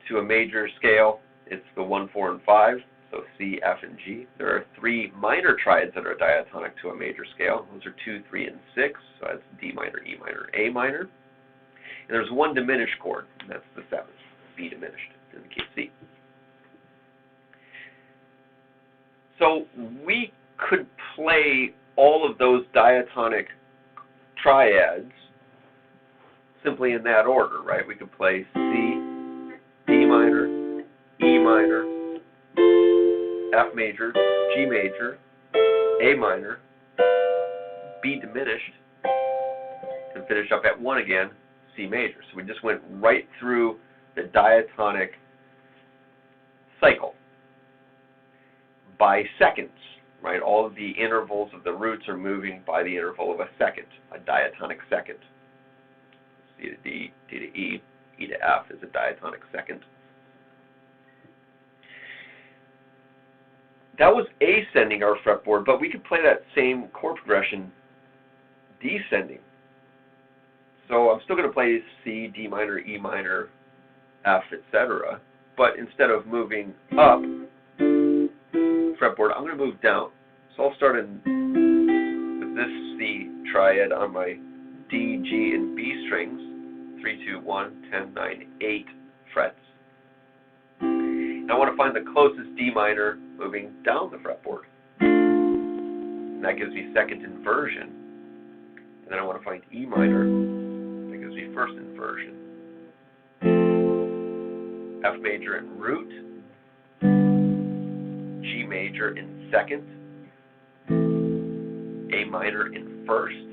to a major scale. It's the 1, 4, and 5, so C, F, and G. There are 3 minor triads that are diatonic to a major scale. Those are 2, 3, and 6, so that's D minor, E minor, A minor. And there's 1 diminished chord, and that's the 7th, B diminished, in the key of C. So we could play all of those diatonic triads simply in that order, right? We could play C, D minor, E minor, F major, G major, A minor, B diminished, and finish up at 1 again, C major. So we just went right through the diatonic cycle by seconds, right? All of the intervals of the roots are moving by the interval of a second, a diatonic second. C to D, D to E, E to F is a diatonic second. That was ascending our fretboard, but we could play that same chord progression descending. So I'm still going to play C, D minor, E minor, F, etc. But instead of moving up fretboard, I'm going to move down. So I'll start with this C triad on my D, G, and B strings, 3, 2, 1, 10, 9, 8 frets. And I want to find the closest D minor moving down the fretboard. And that gives me second inversion. And then I want to find E minor. That gives me first inversion. F major in root. G major in second. A minor in first.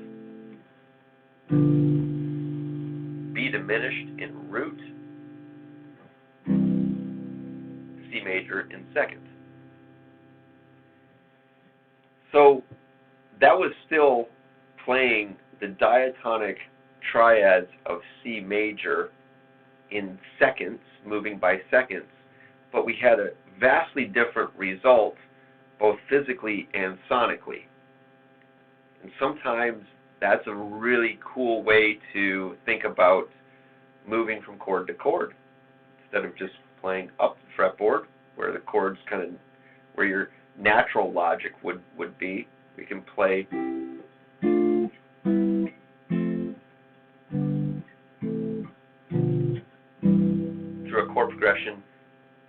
B diminished in root. C major in second. So that was still playing the diatonic triads of C major in seconds, moving by seconds, but we had a vastly different result both physically and sonically. And sometimes that's a really cool way to think about moving from chord to chord. Instead of just playing up the fretboard, where the chords kind of, where your natural logic would be, we can play through a chord progression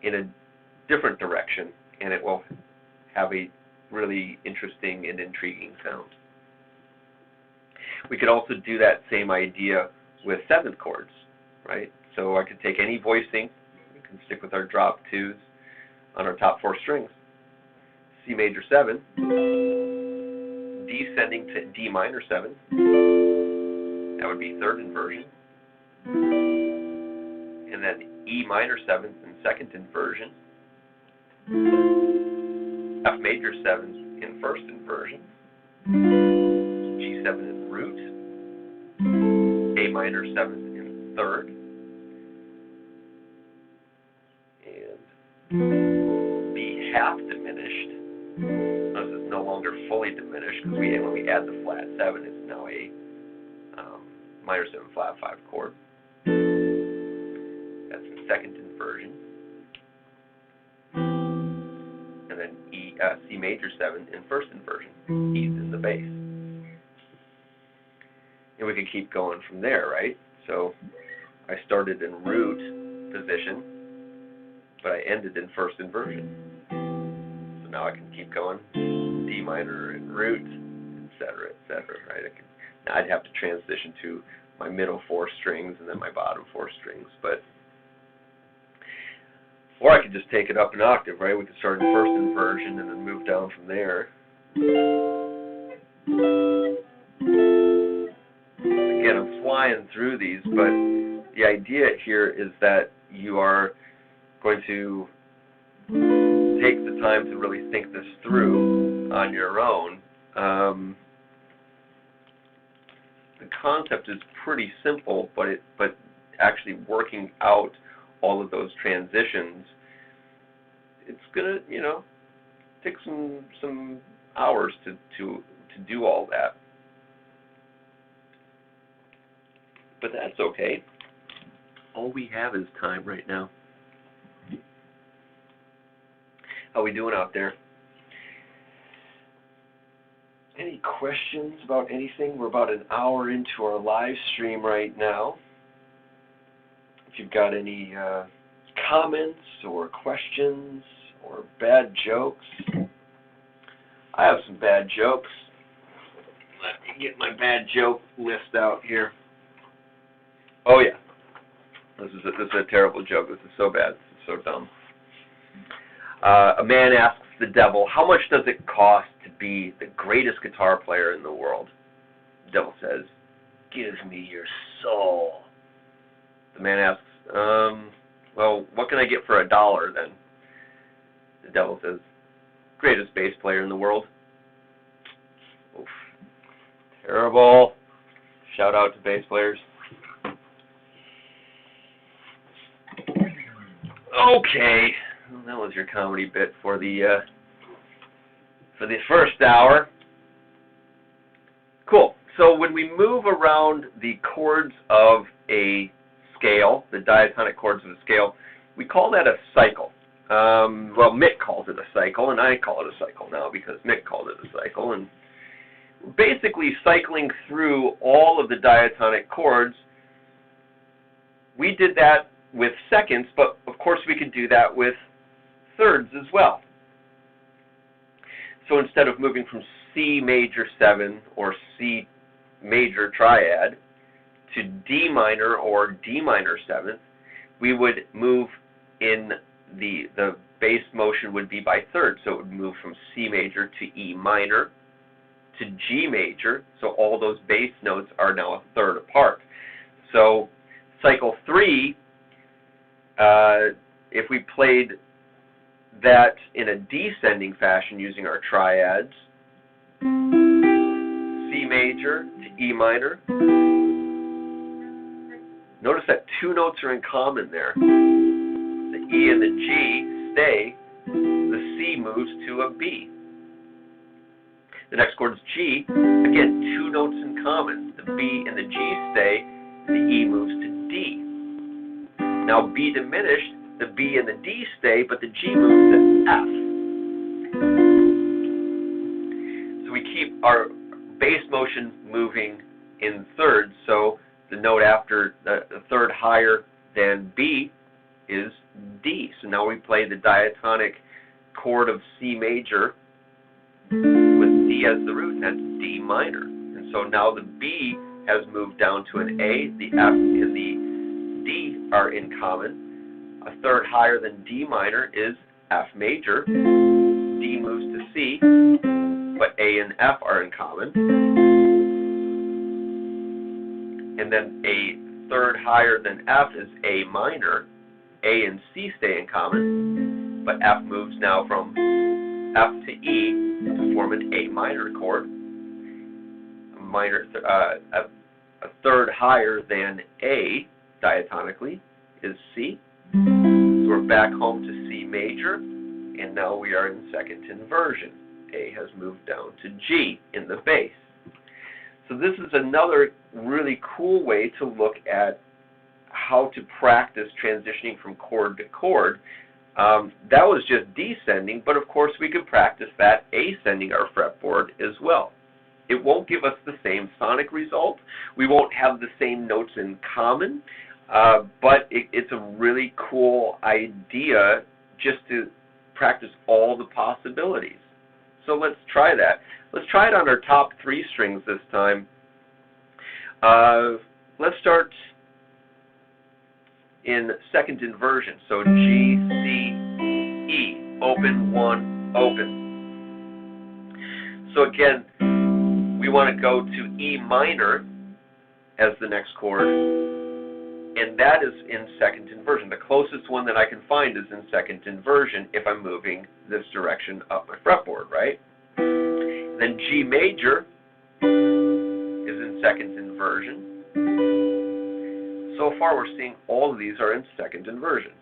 in a different direction, and it will have a really interesting and intriguing sound. We could also do that same idea with 7th chords, right? So I could take any voicing, we can stick with our drop 2s on our top 4 strings. C major 7, descending to D minor 7, that would be 3rd inversion, and then E minor 7th and 2nd inversion, F major 7th in 1st inversion, G7 in root, A minor 7th in 3rd, and B half diminished. This is no longer longer fully diminished because when we add the flat 7, it's now a minor 7 flat 5 chord. That's in second inversion. And then C major 7 in first inversion. E's in the bass. And we could keep going from there, right? So I started in root position, but I ended in first inversion. So now I can keep going, D minor and root, etc., right? Now I'd have to transition to my middle 4 strings and then my bottom 4 strings, or I could just take it up an octave, right? We could start in first inversion and then move down from there. Again, I'm flying through these, but the idea here is that you are going to take the time to really think this through on your own. The concept is pretty simple, but actually working out all of those transitions, it's gonna, take some hours to do all that. But that's okay. All we have is time right now. How we doing out there? Any questions about anything? We're about an hour into our live stream right now. If you've got any comments or questions or bad jokes, I have some bad jokes. Let me get my bad joke list out here. Oh yeah, this is a terrible joke. This is so bad. This is so dumb. A man asks the devil, "How much does it cost to be the greatest guitar player in the world?" The devil says, "Give me your soul." The man asks, well, what can I get for $1 then? The devil says, "Greatest bass player in the world." Oof. Terrible. Shout out to bass players. Okay, well, that was your comedy bit for the first hour. Cool. So when we move around the chords of a scale, the diatonic chords of a scale, we call that a cycle. Well, Mick calls it a cycle, and I call it a cycle now because Mick called it a cycle. And we're basically cycling through all of the diatonic chords. We did that with seconds, but of course we could do that with thirds as well. So instead of moving from C major 7 or C major triad to D minor or D minor 7th, we would move in the bass motion would be by thirds. So it would move from C major to E minor to G major. So all those bass notes are now a third apart. So cycle 3, if we played that in a descending fashion using our triads, C major to E minor, notice that 2 notes are in common there. The E and the G stay, the C moves to a B. The next chord is G, again 2 notes in common. The B and the G stay, the E moves to D. Now B diminished, the B and the D stay, but the G moves to F. So we keep our bass motion moving in thirds, so the note after the third higher than B is D. So now we play the diatonic chord of C major with D as the root, and that's D minor. And so now the B has moved down to an A, the F and the D are in common. A third higher than D minor is F major. D moves to C, but A and F are in common. And then a third higher than F is A minor. A and C stay in common, but F moves now from F to E to form an A minor chord. A third higher than A diatonically is C. So we're back home to C major, and now we are in second inversion. A has moved down to G in the bass. So this is another really cool way to look at how to practice transitioning from chord to chord. That was just descending, but of course we could practice that ascending our fretboard as well. It won't give us the same sonic result. We won't have the same notes in common, but it's a really cool idea just to practice all the possibilities. So let's try that. Let's try it on our top 3 strings this time. Let's start in second inversion. So G, C, E, open, 1, open. So again, we want to go to E minor as the next chord, and that is in second inversion. The closest one that I can find is in second inversion if I'm moving this direction up my fretboard, right? Then G major is in second inversion. So far we're seeing all of these are in second inversion.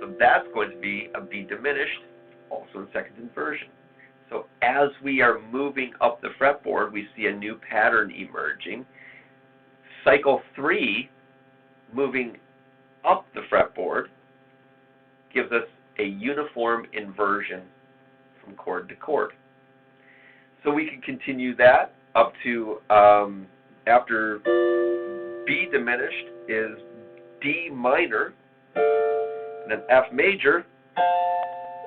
So that's going to be a B diminished, also in second inversion. So as we are moving up the fretboard, we see a new pattern emerging. Cycle 3, moving up the fretboard, gives us a uniform inversion from chord to chord. So we can continue that up to, after B diminished is D minor, and then F major.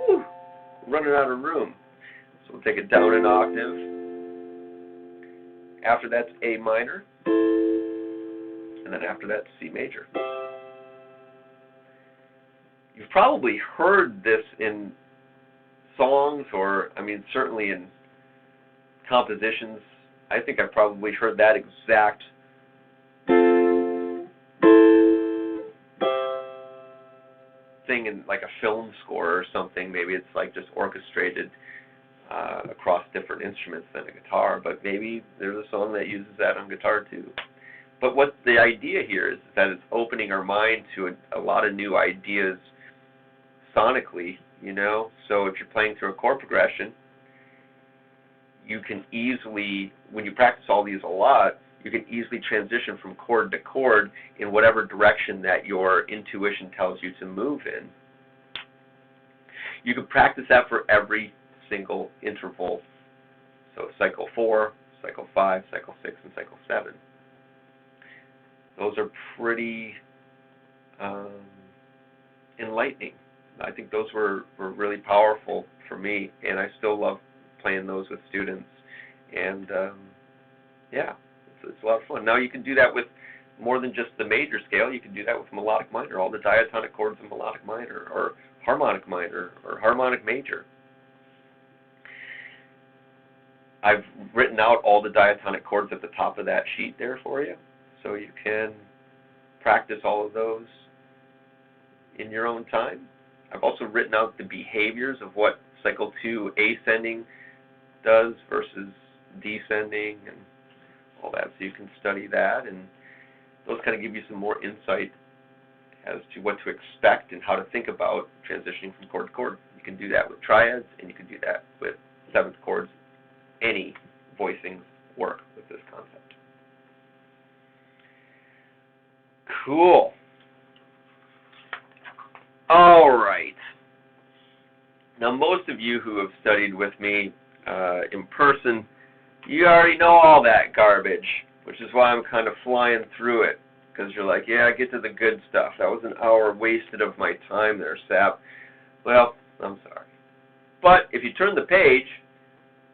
Whew, running out of room. So we'll take it down an octave. After that's A minor, and then after that C major. You've probably heard this in songs, or I mean certainly in compositions. I think I've probably heard that exact thing in like a film score or something. Maybe it's like just orchestrated across different instruments than a guitar, but maybe there's a song that uses that on guitar too. But what the idea here is that it's opening our mind to a lot of new ideas sonically, you know. So if you're playing through a chord progression, you can easily, when you practice all these a lot, you can easily transition from chord to chord in whatever direction that your intuition tells you to move in. You can practice that for every single interval. So cycle 4, cycle 5, cycle 6, and cycle 7. Those are pretty enlightening. I think those were really powerful for me, and I still love playing those with students. And yeah, it's a lot of fun. Now you can do that with more than just the major scale. You can do that with melodic minor, all the diatonic chords in melodic minor, or harmonic major. I've written out all the diatonic chords at the top of that sheet there for you, so you can practice all of those in your own time. I've also written out the behaviors of what cycle 2 ascending does versus descending and all that, so you can study that, and those kind of give you some more insight as to what to expect and how to think about transitioning from chord to chord. You can do that with triads, and you can do that with seventh chords. Any voicings work with this concept. Cool. All right. Now, most of you who have studied with me in person, you already know all that garbage, which is why I'm kind of flying through it, because you're like, yeah, get to the good stuff. That was an hour wasted of my time there, Sapp. Well, I'm sorry. But if you turn the page,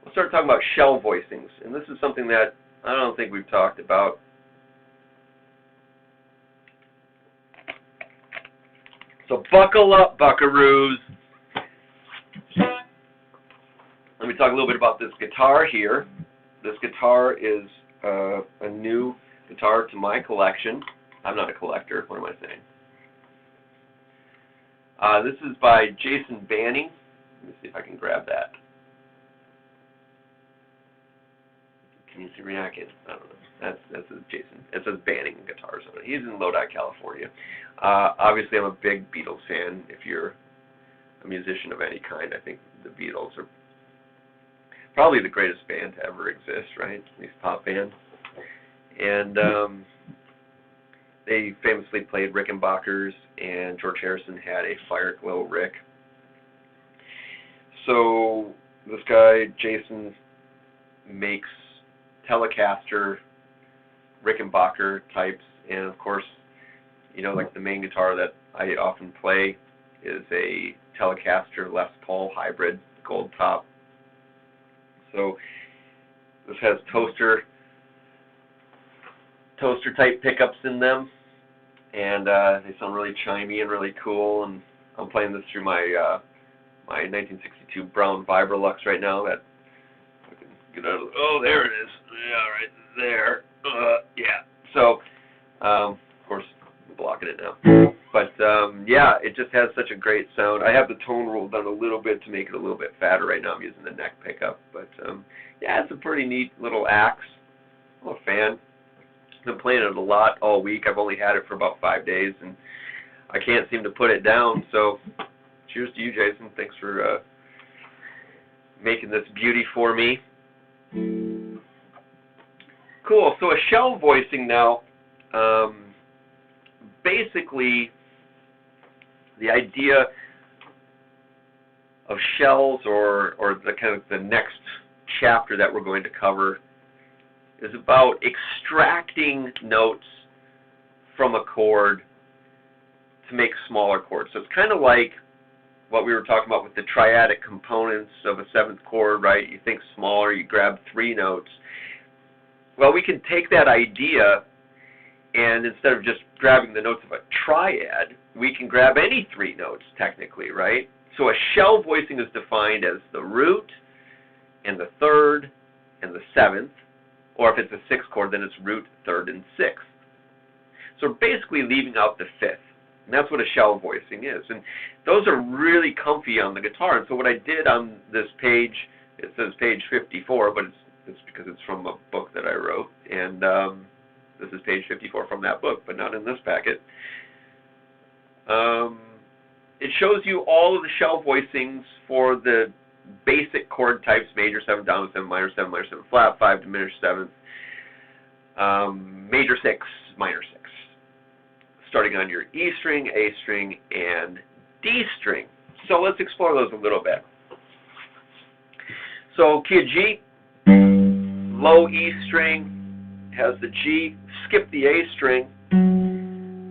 we'll start talking about shell voicings, and this is something that I don't think we've talked about. So buckle up, buckaroos. Let me talk a little bit about this guitar here. This guitar is a new guitar to my collection. I'm not a collector. What am I saying? This is by Jason Banning. Let me see if I can grab that. Can you see Ryakin. I don't know. That's Jason. It says banning guitars on it. He's in Lodi, California. Obviously, I'm a big Beatles fan. If you're a musician of any kind, I think the Beatles are probably the greatest band to ever exist, right? These pop bands. And they famously played Rickenbackers, and George Harrison had a Fire Glow Rick. So this guy, Jason, makes Telecaster, Rickenbacker types, and of course, you know, like the main guitar that I often play is a Telecaster Les Paul hybrid, gold top. So this has toaster type pickups in them, and they sound really chimey and really cool. And I'm playing this through my my 1962 Brown Vibrolux right now. That I can get out of. Oh, there it is. Yeah, right there. Yeah. So, of course, I'm blocking it now. But yeah, it just has such a great sound. I have the tone rolled down a little bit to make it a little bit fatter right now. I'm using the neck pickup, but yeah, it's a pretty neat little axe. I'm a fan. I've been playing it a lot all week. I've only had it for about 5 days, and I can't seem to put it down. So, cheers to you, Jason. Thanks for making this beauty for me. Cool. So a shell voicing now. Basically, the idea of shells, or the kind of the next chapter that we're going to cover, is about extracting notes from a chord to make smaller chords. So it's kind of like what we were talking about with the triadic components of a seventh chord, right? You think smaller, you grab 3 notes. Well, we can take that idea, and instead of just grabbing the notes of a triad, we can grab any 3 notes, technically, right? So a shell voicing is defined as the root, and the 3rd, and the 7th, or if it's a 6th chord, then it's root, 3rd, and 6th. So we're basically leaving out the 5th. And that's what a shell voicing is. And those are really comfy on the guitar. And so what I did on this page, it says page 54, but it's because it's from a book that I wrote. And this is page 54 from that book, but not in this packet. It shows you all of the shell voicings for the basic chord types: major 7, dominant 7, minor 7, minor 7 flat, 5, diminished 7th, major 6, minor 6. Starting on your E string, A string, and D string. So let's explore those a little bit. So key of G, low E string has the G, skip the A string.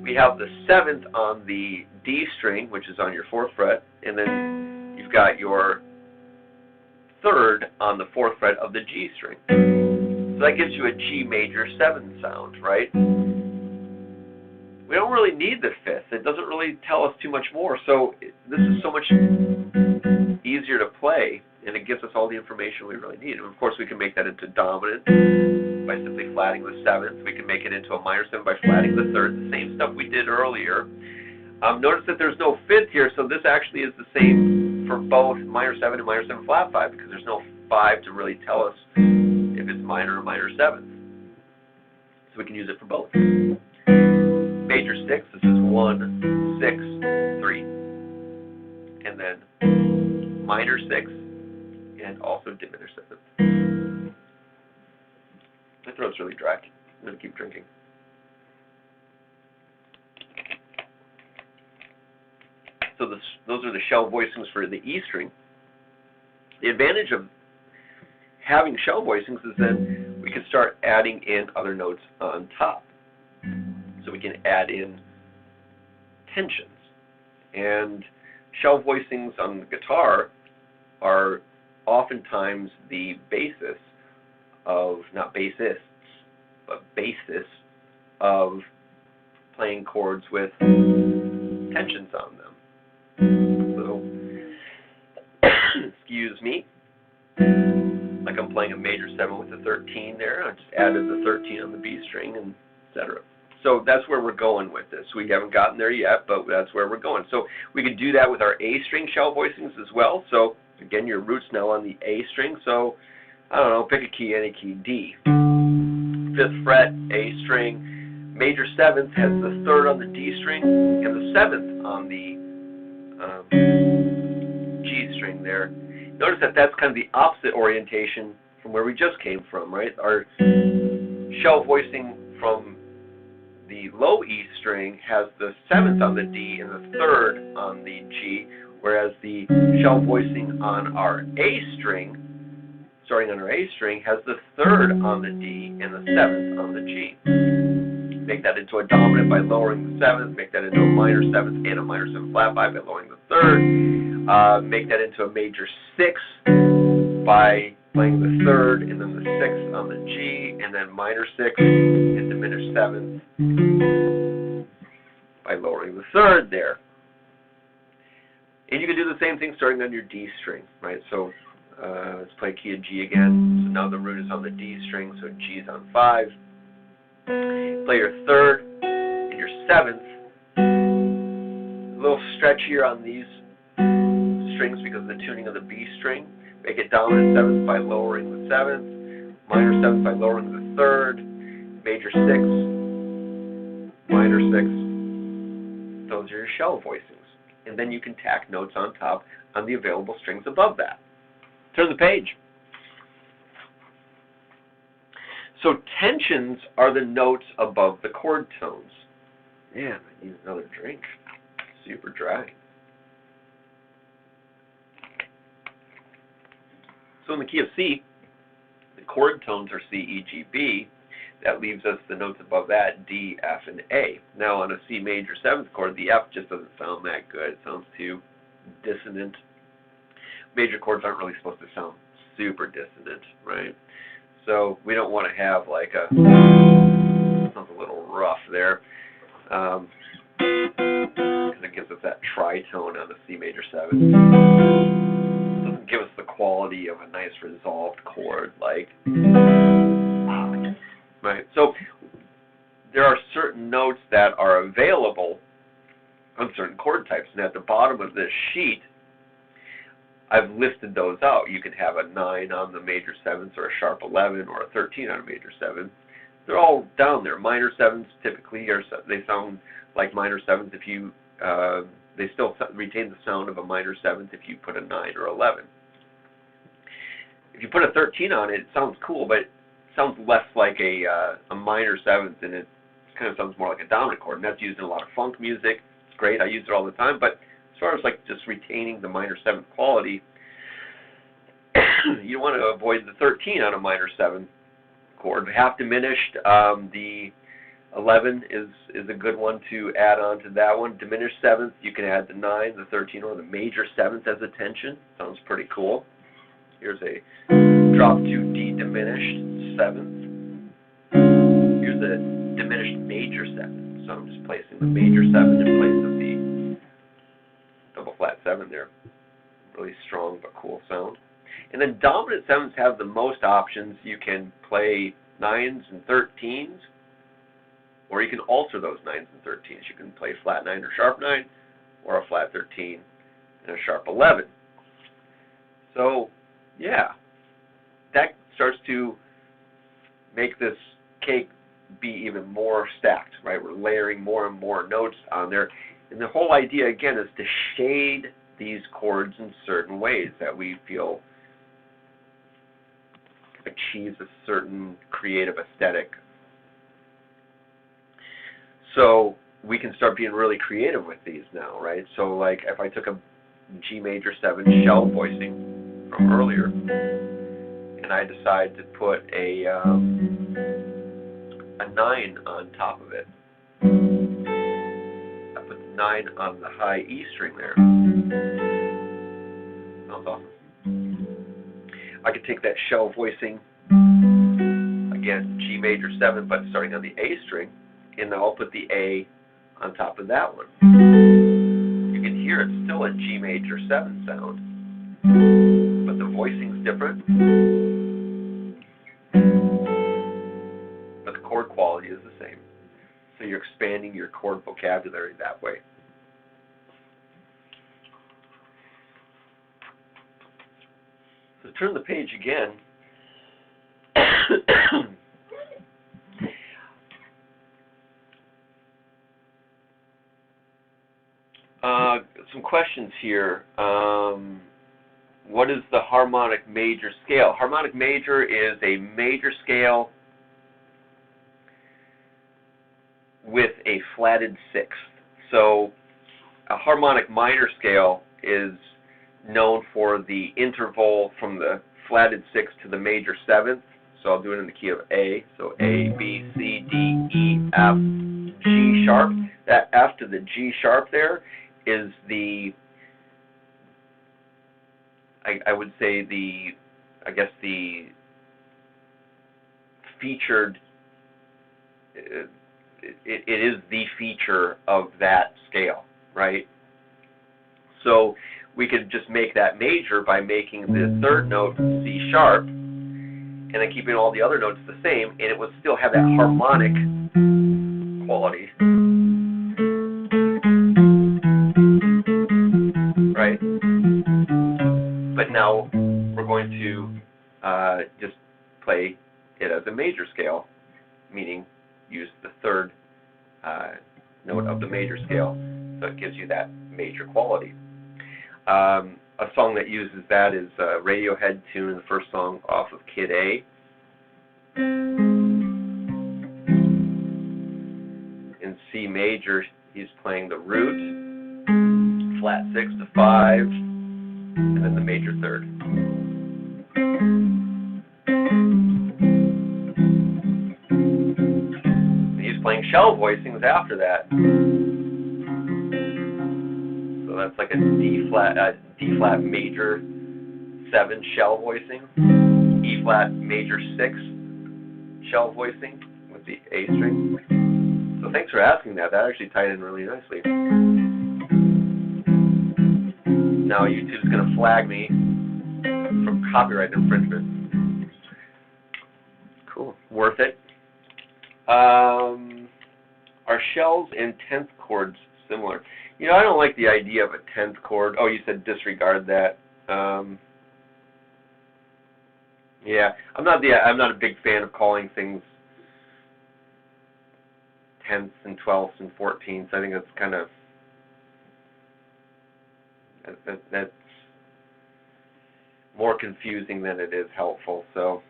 We have the 7th on the D string, which is on your 4th fret, and then you've got your 3rd on the 4th fret of the G string. So that gives you a G major 7 sound, right? We don't really need the 5th. It doesn't really tell us too much more. So this is so much easier to play, and it gives us all the information we really need. And of course, we can make that into dominant by simply flatting the 7th. We can make it into a minor 7 by flatting the 3rd, the same stuff we did earlier. Notice that there's no 5th here, so this actually is the same for both minor 7 and minor 7 flat 5, because there's no 5 to really tell us if it's minor or minor 7th. So we can use it for both. Major 6, this is 1, 6, 3. And then minor 6, and also diminished 7th. My throat's really dry. I'm going to keep drinking. So those are the shell voicings for the E string. The advantage of having shell voicings is that we can start adding in other notes on top. So we can add in tensions. And shell voicings on the guitar are oftentimes the basis of, not bassists, but basis of playing chords with tensions on them. So, excuse me, like I'm playing a major 7 with a 13 there. I just added the 13 on the B string, and etc. So that's where we're going with this. We haven't gotten there yet, but that's where we're going. So we could do that with our A string shell voicings as well. So again, your root's now on the A string. So I don't know, pick a key, any key, D. 5th fret, A string. Major 7th has the 3rd on the D string and the 7th on the G string there. Notice that that's kind of the opposite orientation from where we just came from, right? Our shell voicing from the low E string has the 7th on the D and the 3rd on the G, whereas the shell voicing on our A string, starting on our A string, has the 3rd on the D and the 7th on the G. Make that into a dominant by lowering the 7th, make that into a minor 7th and a minor 7th flat 5 by lowering the 3rd, make that into a major 6 by playing the 3rd and then the 6th on the G, and then minor 6 and diminished 7th by lowering the 3rd there. And you can do the same thing starting on your D string, right? So let's play key of G again. So now the root is on the D string, so G is on 5. Play your 3rd and your 7th. A little stretchier on these strings because of the tuning of the B string. Make it dominant 7th by lowering the 7th, minor 7th by lowering the 3rd, major 6, minor 6. Those are your shell voicings. And then you can tack notes on top on the available strings above that. Turn the page. So tensions are the notes above the chord tones. Man, I need another drink. Super dry. So in the key of C, the chord tones are C, E, G, B. That leaves us the notes above that, D, F, and A. Now on a C major 7th chord, the F just doesn't sound that good. It sounds too dissonant. Major chords aren't really supposed to sound super dissonant, right? So we don't want to have like a, sounds a little rough there. Because it gives us that tritone on the C major 7th. Doesn't give us the quality of a nice resolved chord, like, right? So there are certain notes that are available on certain chord types, and at the bottom of this sheet, I've listed those out. You could have a 9 on the major 7th, or a sharp 11, or a 13 on a major 7th. They're all down there. Minor 7ths typically they sound like minor 7ths if you they still retain the sound of a minor 7th if you put a 9 or 11. If you put a 13 on it, it sounds cool, but it sounds less like a minor 7th, and it kind of sounds more like a dominant chord, and that's used in a lot of funk music. It's great. I use it all the time, but as far as like just retaining the minor 7th quality, you want to avoid the 13 on a minor 7th chord. Half diminished, the 11 is a good one to add on to that one. Diminished 7th, you can add the 9, the 13, or the major 7th as a tension. Sounds pretty cool. Here's a drop to D diminished 7th. Here's a diminished major 7th. So I'm just placing the major 7 in place of the double flat 7 there. Really strong but cool sound. And then dominant 7ths have the most options. You can play 9s and 13s, or you can alter those 9s and 13s. You can play flat 9 or sharp 9, or a flat 13 and a sharp 11. So, yeah, that starts to make this cake be even more stacked, right? We're layering more and more notes on there. And the whole idea, again, is to shade these chords in certain ways that we feel achieves a certain creative aesthetic. So we can start being really creative with these now, right? So like if I took a G major 7 shell voicing from earlier, and I decide to put a 9 on top of it, I put the 9 on the high E string there. Sounds awesome. I could take that shell voicing, again, G major 7, but starting on the A string, and then I'll put the A on top of that one. You can hear it's still a G major 7 sound, but the voicing's different, but the chord quality is the same. So you're expanding your chord vocabulary that way. So turn the page again. questions here. What is the harmonic major scale? Harmonic major is a major scale with a flatted sixth. So a harmonic minor scale is known for the interval from the flatted sixth to the major seventh. So I'll do it in the key of A. So A, B, C, D, E, F, G sharp. That F to the G sharp there is the, I would say the, I guess the featured, it is the feature of that scale, right? So we could just make that major by making the third note C sharp and then keeping all the other notes the same, and it would still have that harmonic quality, right? But now we're going to just play it as a major scale, meaning use the third note of the major scale, so it gives you that major quality. A song that uses that is a Radiohead tune, the first song off of Kid A. In C major, he's playing the root, flat 6 to 5, and then the major third. And he's playing shell voicings after that. So that's like a D flat major 7 shell voicing, E flat major 6 shell voicing with the A string. So thanks for asking that. That actually tied in really nicely. Now YouTube's going to flag me from copyright infringement. Cool. Worth it. Are shells and 10th chords similar? You know, I don't like the idea of a 10th chord. Oh, you said disregard that. Yeah, I'm not a big fan of calling things 10ths and 12ths and 14ths. I think that's kind of that's more confusing than it is helpful. So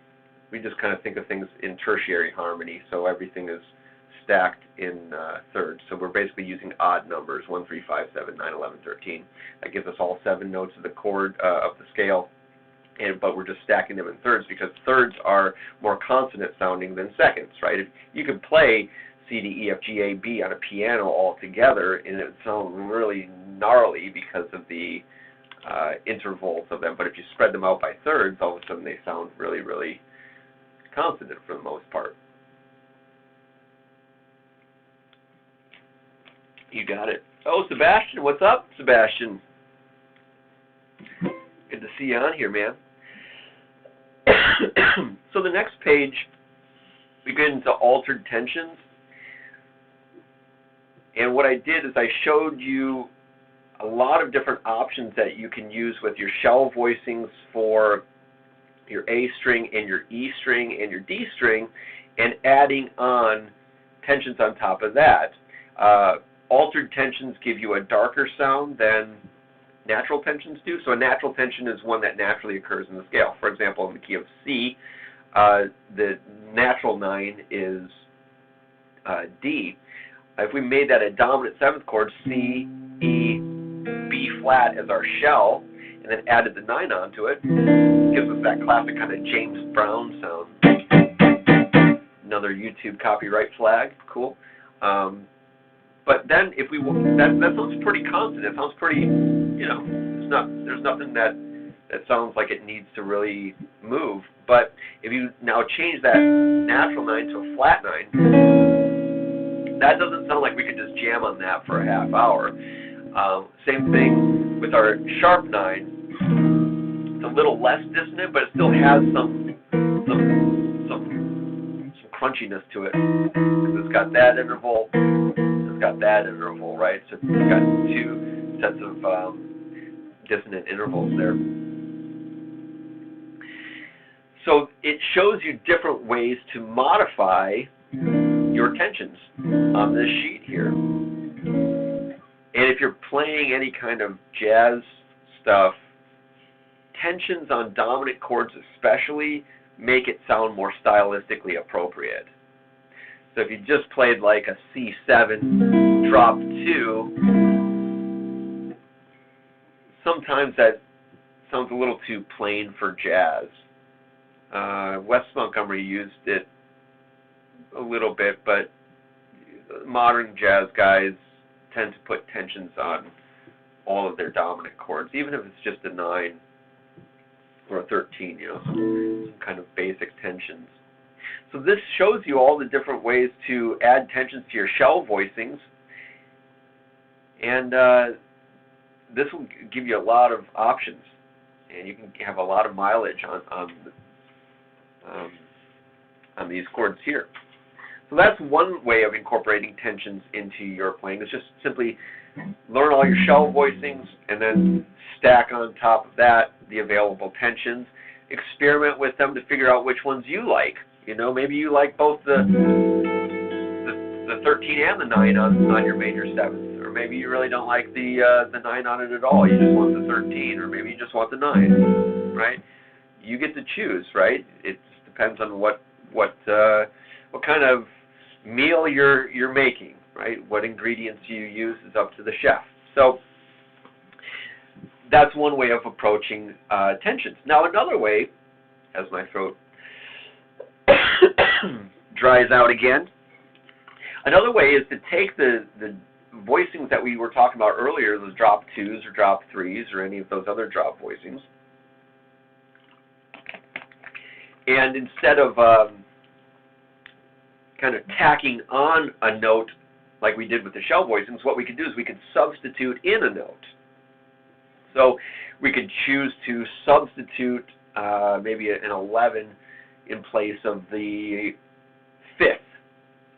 we just kind of think of things in tertiary harmony. So everything is stacked in thirds. So we're basically using odd numbers, 1, 3, 5, 7, 9, 11, 13. That gives us all 7 notes of the chord of the scale, but we're just stacking them in thirds because thirds are more consonant sounding than seconds, right? If you could play C, D, E, F, G, A, B on a piano all together, and it would sound really gnarly because of the intervals of them. But if you spread them out by thirds, all of a sudden they sound really, really consonant for the most part. You got it. Oh, Sebastian, what's up, Sebastian? Good to see you on here, man. So the next page, we get into altered tensions. And what I did is I showed you a lot of different options that you can use with your shell voicings for your A string and your E string and your D string, and adding on tensions on top of that. Altered tensions give you a darker sound than natural tensions do. So a natural tension is one that naturally occurs in the scale. For example, in the key of C, the natural 9 is D. If we made that a dominant 7th chord, C, E, B flat as our shell, and then added the 9 onto it, gives us that classic kind of James Brown sound. Another YouTube copyright flag. Cool. But then if we that sounds pretty constant. It sounds pretty, you know, there's nothing that sounds like it needs to really move. But if you now change that natural 9 to a flat 9, that doesn't sound like we could just jam on that for a half hour. Same thing with our sharp 9. It's a little less dissonant, but it still has some crunchiness to it. It's got that interval. It's got that interval, right? So it's got 2 sets of dissonant intervals there. So it shows you different ways to modify your tensions on this sheet here. And if you're playing any kind of jazz stuff, tensions on dominant chords especially make it sound more stylistically appropriate. So if you just played like a C7 drop 2, sometimes that sounds a little too plain for jazz. Wes Montgomery used it a little bit, but modern jazz guys tend to put tensions on all of their dominant chords, even if it's just a 9 or a 13, you know, some kind of basic tensions. So this shows you all the different ways to add tensions to your shell voicings, and this will give you a lot of options, and you can have a lot of mileage on these chords here. So that's one way of incorporating tensions into your playing. It's just simply learn all your shell voicings and then stack on top of that the available tensions. Experiment with them to figure out which ones you like. You know, maybe you like both the 13 and the 9 on your major 7th, or maybe you really don't like the 9 on it at all. You just want the 13, or maybe you just want the 9, right? You get to choose, right? It just depends on what kind of meal you're making, right? What ingredients you use is up to the chef. So that's one way of approaching tensions. Now another way, as my throat dries out again, another way is to take the voicings that we were talking about earlier, those drop 2s or drop 3s or any of those other drop voicings, and instead of kind of tacking on a note like we did with the shell voicings, what we could do is we could substitute in a note. So we could choose to substitute maybe an 11 in place of the 5th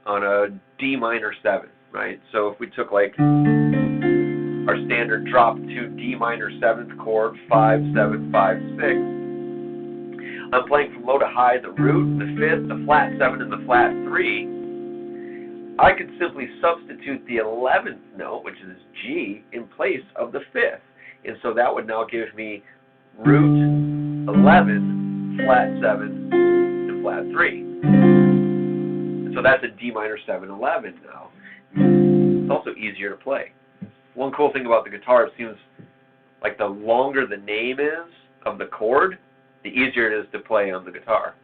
on a D minor 7, right? So if we took like our standard drop 2 D minor 7th chord, 5, 7, 5, 6, I'm playing from low to high the root, the 5th, the flat 7, and the flat 3. I could simply substitute the 11th note, which is G, in place of the 5th. And so that would now give me root 11, flat 7, and flat 3. And so that's a D minor 7, 11 now. It's also easier to play. One cool thing about the guitar, it seems like the longer the name is of the chord, the easier it is to play on the guitar.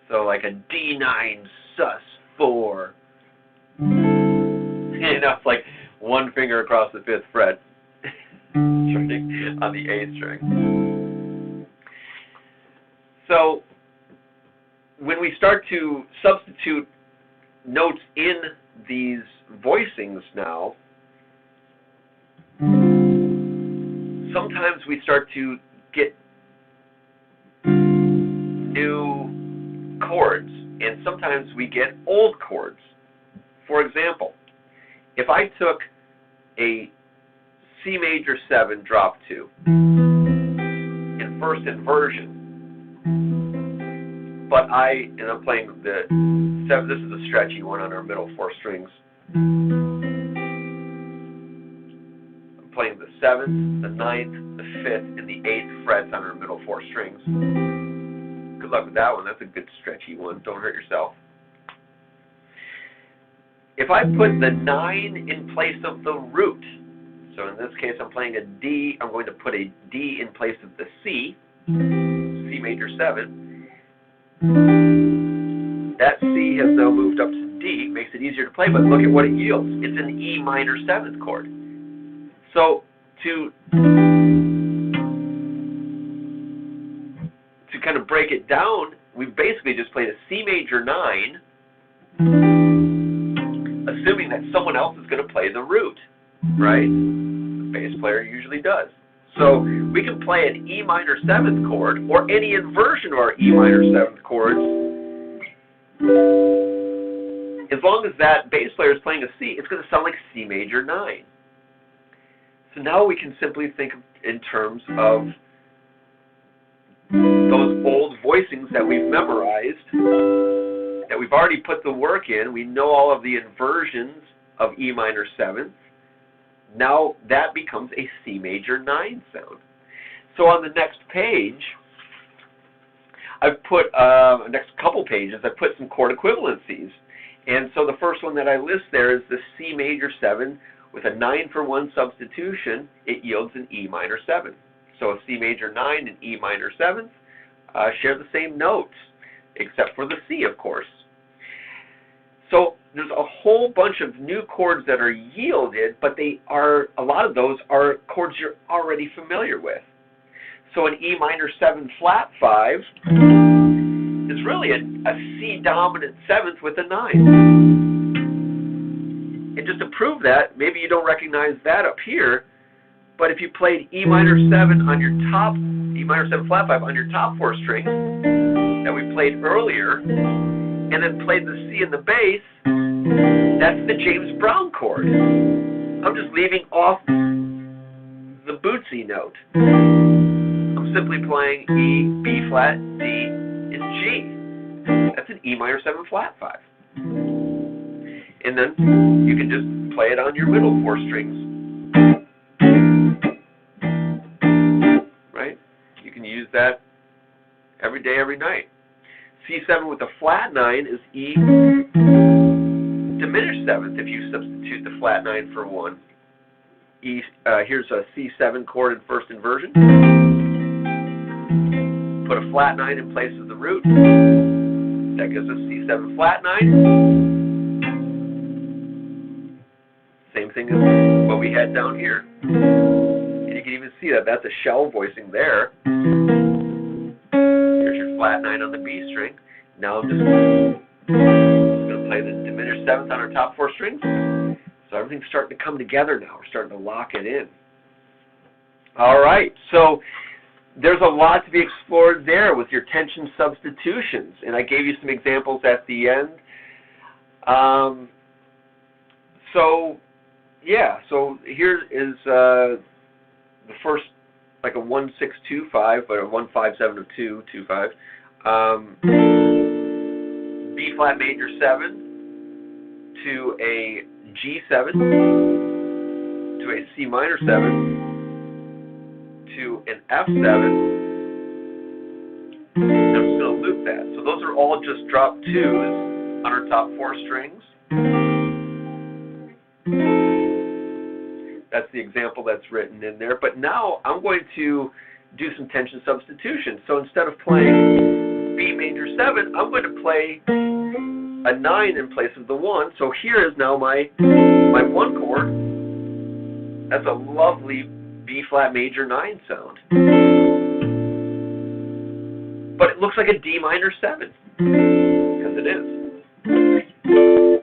So like a D9 sus 4. You know, it's like one finger across the 5th fret on the A string. So when we start to substitute notes in these voicings now, sometimes we start to get new chords, and sometimes we get old chords. For example, if I took a C major 7 drop 2 in first inversion, but I'm playing the 7, this is a stretchy one on our middle 4 strings. I'm playing the 7th, the 9th, the 5th, and the 8th frets on our middle 4 strings. Good luck with that one. That's a good stretchy one. Don't hurt yourself. If I put the 9 in place of the root, so in this case I'm playing a D, I'm going to put a D in place of the C, C major 7. That C has now moved up to D, makes it easier to play, but look at what it yields. It's an E minor 7th chord. So to kind of break it down, we basically just played a C major 9, assuming that someone else is going to play the root, right? The bass player usually does. So we can play an E minor 7th chord, or any inversion of our E minor 7th chords. As long as that bass player is playing a C, it's going to sound like C major 9. So now we can simply think in terms of those old voicings that we've memorized, that we've already put the work in. We know all of the inversions of E minor 7th. now that becomes a C major 9 sound. So on the next page, I've put, next couple pages, I've put some chord equivalencies. And so the first one that I list there is the C major 7 with a 9-for-1 substitution. It yields an E minor 7. So a C major 9 and E minor 7 share the same notes, except for the C, of course. So there's a whole bunch of new chords that are yielded, but a lot of those are chords you're already familiar with. So an E minor 7 flat 5 is really a C dominant 7th with a 9. And just to prove that, maybe you don't recognize that up here, but if you played E minor 7 on your top, E minor 7 flat 5 on your top 4 strings that we played earlier, and then played the C in the bass, that's the James Brown chord. I'm just leaving off the Bootsy note. I'm simply playing E, B flat, D, and G. That's an E minor 7 flat 5. And then you can just play it on your middle 4 strings. Right? You can use that every day, every night. C7 with a flat 9 is E diminished 7th if you substitute the flat 9 for 1. Here's a C7 chord in first inversion. Put a flat 9 in place of the root. That gives us C7 flat 9. Same thing as what we had down here. And you can even see that that's a shell voicing there. Here's your flat 9 on the B string. Now I'm just going to play the diminished 7th on our top 4 strings. So everything's starting to come together now. We're starting to lock it in. All right, so there's a lot to be explored there with your tension substitutions, and I gave you some examples at the end. So here is the first, like a 1-6-2-5, but a 1-5-7 of 2-2-5. B flat major 7 to a G7 to a C minor 7 to an F7. I'm just going to loop that. So those are all just drop 2s on our top 4 strings. That's the example that's written in there. But now I'm going to do some tension substitution. So instead of playing B major 7, I'm going to play a 9 in place of the 1. So here is now my 1 chord. That's a lovely B flat major 9 sound. But it looks like a D minor 7, because it is.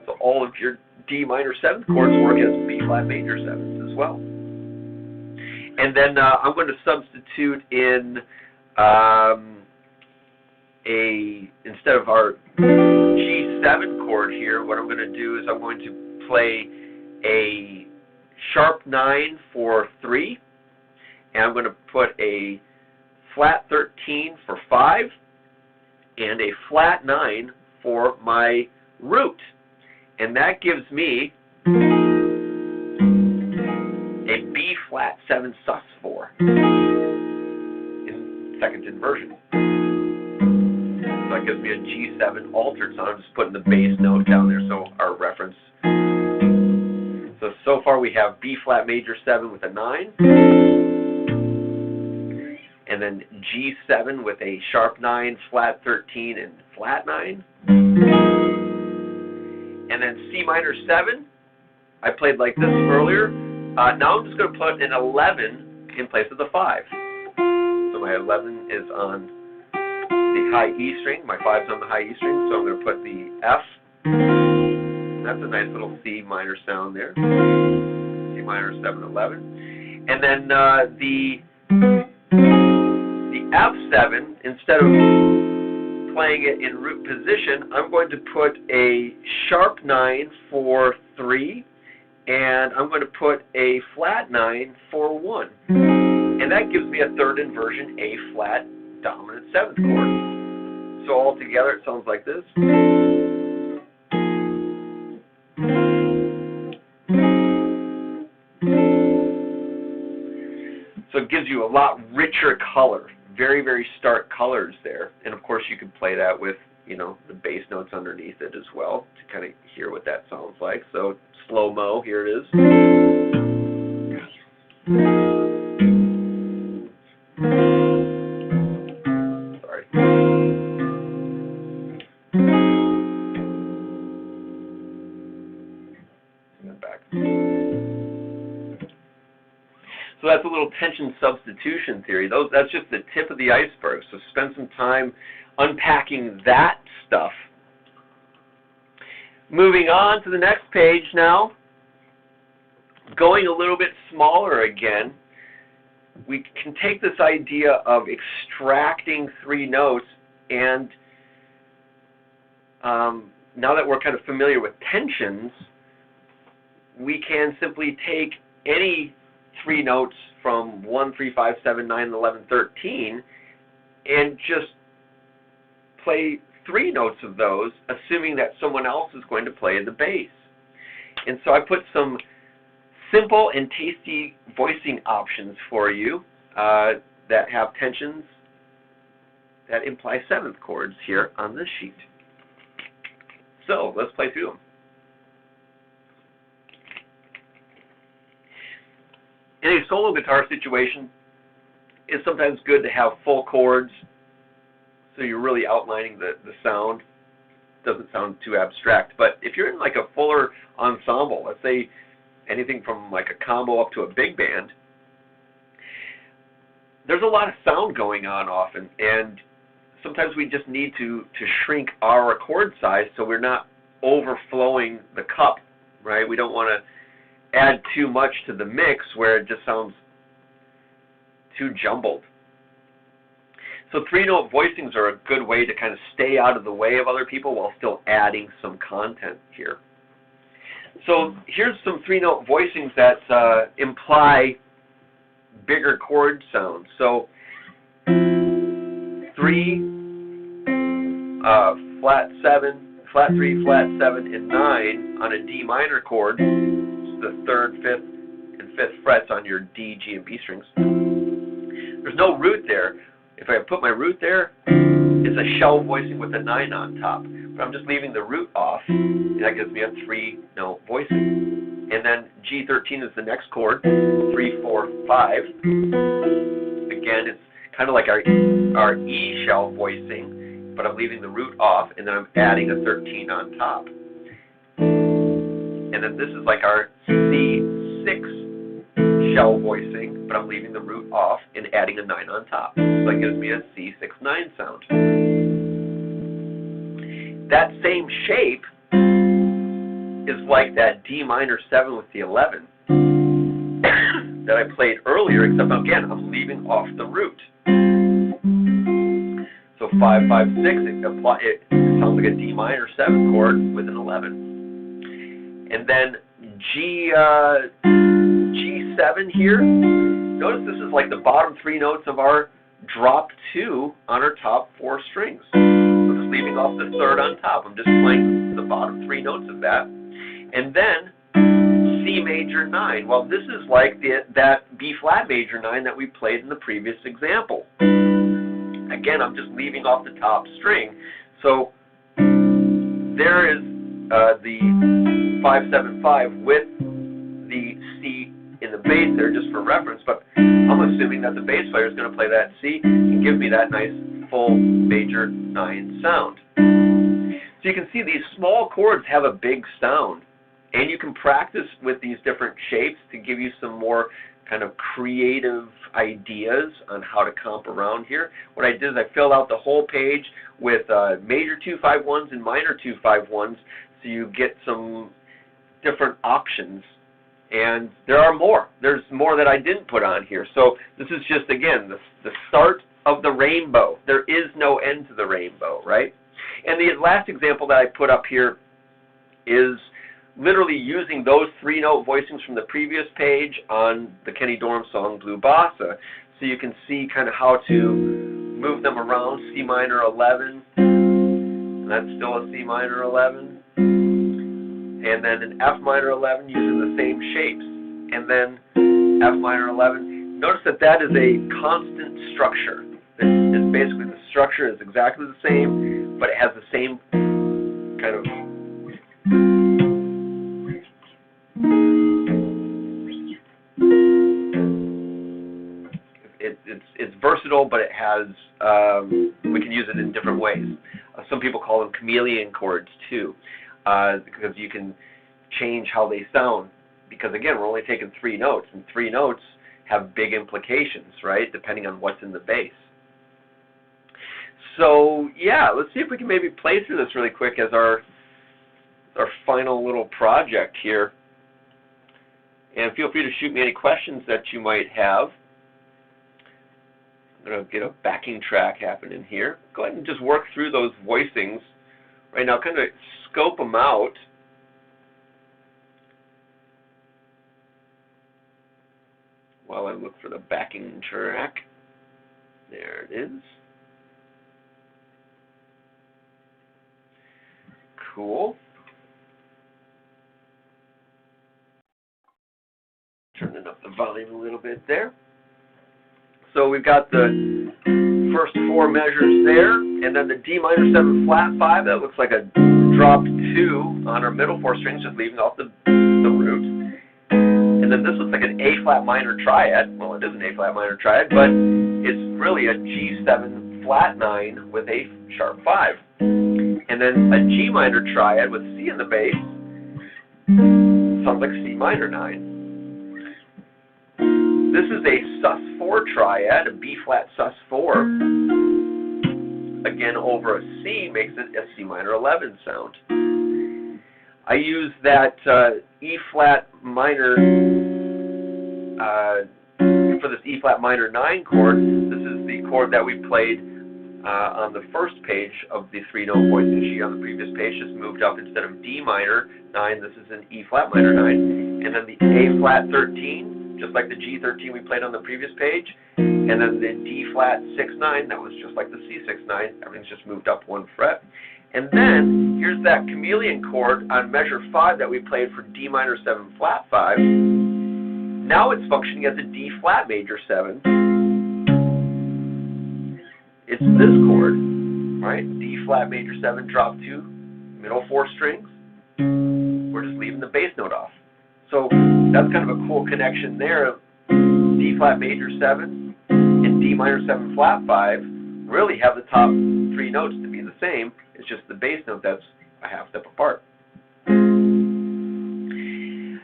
So all of your D minor 7th chords work as B flat major 7s as well. And then I'm going to substitute in instead of our G7 chord here, what I'm going to do is I'm going to play a sharp 9 for 3, and I'm going to put a flat 13 for 5, and a flat 9 for my root. And that gives me a B flat 7 sus 4 in second inversion. So that gives me a G7 altered sound. I'm just putting the bass note down there, so our reference. So far we have B flat major 7 with a 9, and then G7 with a sharp 9, flat 13, and flat 9. And then C minor 7, I played like this earlier. Now I'm just going to put an 11 in place of the 5. So my 11 is on the high E string, my 5's on the high E string, so I'm going to put the F. That's a nice little C minor sound there. C minor 7, 11. And then the F7, instead of playing it in root position, I'm going to put a sharp 9 for 3, and I'm going to put a flat 9 for 1. And that gives me a third inversion A flat dominant 7th chord. So all together it sounds like this. So it gives you a lot richer color, very, very stark colors there. And of course you can play that with, you know, the bass notes underneath it as well to kind of hear what that sounds like. So slow-mo, here it is. Sorry. Back. So that's a little tension substitution theory. That's just the tip of the iceberg. So spend some time unpacking that stuff. Moving on to the next page now. Going a little bit smaller again, we can take this idea of extracting 3 notes, and now that we're kind of familiar with tensions, we can simply take any 3 notes from 1, 3, 5, 7, 9, 11, 13 and just play 3 notes of those, assuming that someone else is going to play the bass. And so I put some simple and tasty voicing options for you that have tensions that imply 7th chords here on this sheet. So let's play through them. In a solo guitar situation, it's sometimes good to have full chords, so you're really outlining the sound. Doesn't sound too abstract. But if you're in like a fuller ensemble, let's say anything from like a combo up to a big band, there's a lot of sound going on often, and sometimes we just need to shrink our chord size so we're not overflowing the cup, right? We don't want to add too much to the mix where it just sounds too jumbled. So 3-note voicings are a good way to kind of stay out of the way of other people while still adding some content here. So here's some 3-note voicings that imply bigger chord sounds. So 3, flat 7, flat 3, flat 7, and 9 on a D minor chord. The 3rd, 5th, and 5th frets on your D, G, and B strings. There's no root there. If I put my root there, it's a shell voicing with a 9 on top. But I'm just leaving the root off, and that gives me a 3-note voicing. And then G13 is the next chord, 3, 4, 5. Again, it's kind of like our E shell voicing, but I'm leaving the root off, and then I'm adding a 13 on top. And then this is like our C6 shell voicing, but I'm leaving the root off and adding a 9 on top. So that gives me a C6-9 sound. That same shape is like that D minor 7 with the 11 that I played earlier, except again, I'm leaving off the root. So 5, 5, 6, it sounds like a D minor 7 chord with an 11. And then G7 here, notice this is like the bottom 3 notes of our drop 2 on our top 4 strings. I'm just leaving off the 3rd on top. I'm just playing the bottom 3 notes of that. And then C major 9. Well, this is like that B flat major 9 that we played in the previous example. Again, I'm just leaving off the top string. So there is the 5-7-5 with the C in the bass there just for reference, but I'm assuming that the bass player is going to play that C and give me that nice full major 9 sound. So you can see these small chords have a big sound, and you can practice with these different shapes to give you some more kind of creative ideas on how to comp around here. What I did is I filled out the whole page with major 2-5-1s and minor 2-5-1s, so you get some different options. And there are more. There's more that I didn't put on here. So this is just, again, the start of the rainbow. There is no end to the rainbow, right? And the last example that I put up here is literally using those 3-note voicings from the previous page on the Kenny Dorham song Blue Bossa. So you can see kind of how to move them around. C minor 11, and that's still a C minor 11. And then an F minor 11 using the same shapes. And then F minor 11, notice that that is a constant structure. It's basically the structure is exactly the same, but it has the same kind of it's versatile, but it has we can use it in different ways. Some people call them chameleon chords too, because you can change how they sound. Because again, we're only taking 3 notes, and 3 notes have big implications, right? Depending on what's in the bass. So yeah, let's see if we can maybe play through this really quick as our final little project here. And feel free to shoot me any questions that you might have. I'm going to get a backing track happening here. Go ahead and just work through those voicings right now. Kind of scope them out. While I look for the backing track. There it is. Cool. Turning up the volume a little bit there. So we've got the first 4 measures there, and then the D minor 7 flat 5. That looks like a drop 2 on our middle 4 strings, just leaving off the root. And then this looks like an A flat minor triad. Well, it is an A flat minor triad, but it's really a G7 flat 9 with A sharp 5. And then a G minor triad with C in the bass. Sounds like C minor 9. This is a sus4 triad, a B flat sus4. Again, over a C makes it a C minor 11 sound. I use that E flat minor for this E flat minor 9 chord. This is the chord that we played on the first page of the 3-note voicing sheet on the previous page. Just moved up instead of D minor 9. This is an E flat minor 9, and then the A flat 13. Just like the G13 we played on the previous page, and then the D flat 6/9, that was just like the C6/9. Everything's just moved up 1 fret. And then here's that chameleon chord on measure 5 that we played for D minor 7 flat 5. Now it's functioning as a D flat major 7. It's this chord, right? D flat major 7 drop 2, middle 4 strings. We're just leaving the bass note off. So that's kind of a cool connection there. D flat major 7 and D minor 7 flat 5 really have the top 3 notes to be the same. It's just the bass note that's a half step apart. In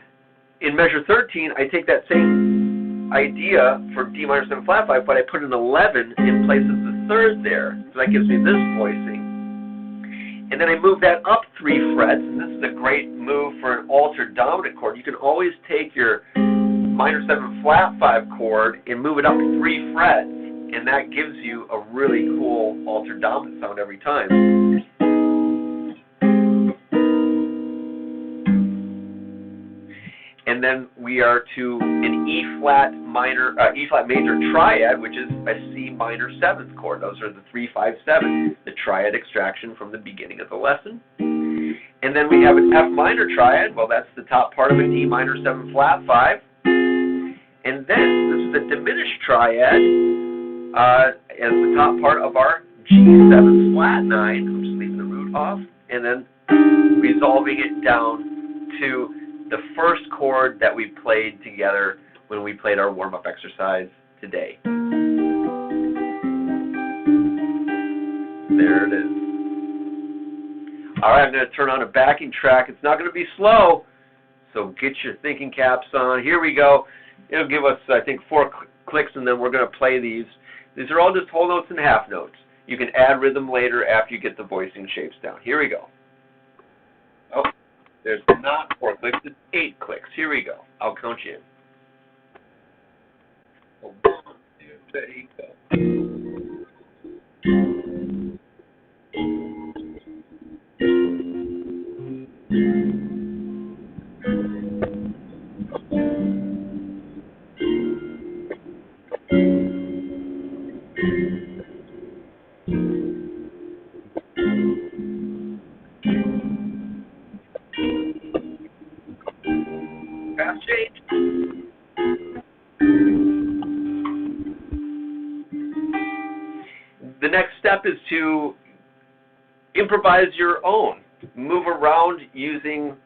measure 13, I take that same idea for D minor 7 flat 5, but I put an 11 in place of the 3rd there. So that gives me this voicing. And then I move that up 3 frets, and this is a great move for an altered dominant chord. You can always take your minor 7 flat 5 chord and move it up 3 frets, and that gives you a really cool altered dominant sound every time. And then we are to an E flat major triad, which is a C minor 7th chord. Those are the 3, 5, 7, the triad extraction from the beginning of the lesson. And then we have an F minor triad. Well, that's the top part of a D minor 7 flat 5. And then this is a diminished triad as the top part of our G7 flat 9. I'm just leaving the root off, and then resolving it down to the first chord that we played together when we played our warm-up exercise today. There it is. All right, I'm going to turn on a backing track. It's not going to be slow, so get your thinking caps on. Here we go. It'll give us, I think, 4 clicks, and then we're going to play these. These are all just whole notes and half notes. You can add rhythm later after you get the voicing shapes down. Here we go. Oh. There's not 4 clicks, it's 8 clicks. Here we go. I'll count you in. 1, 2, 3, go. Fast change. step is to improvise your own. Move around using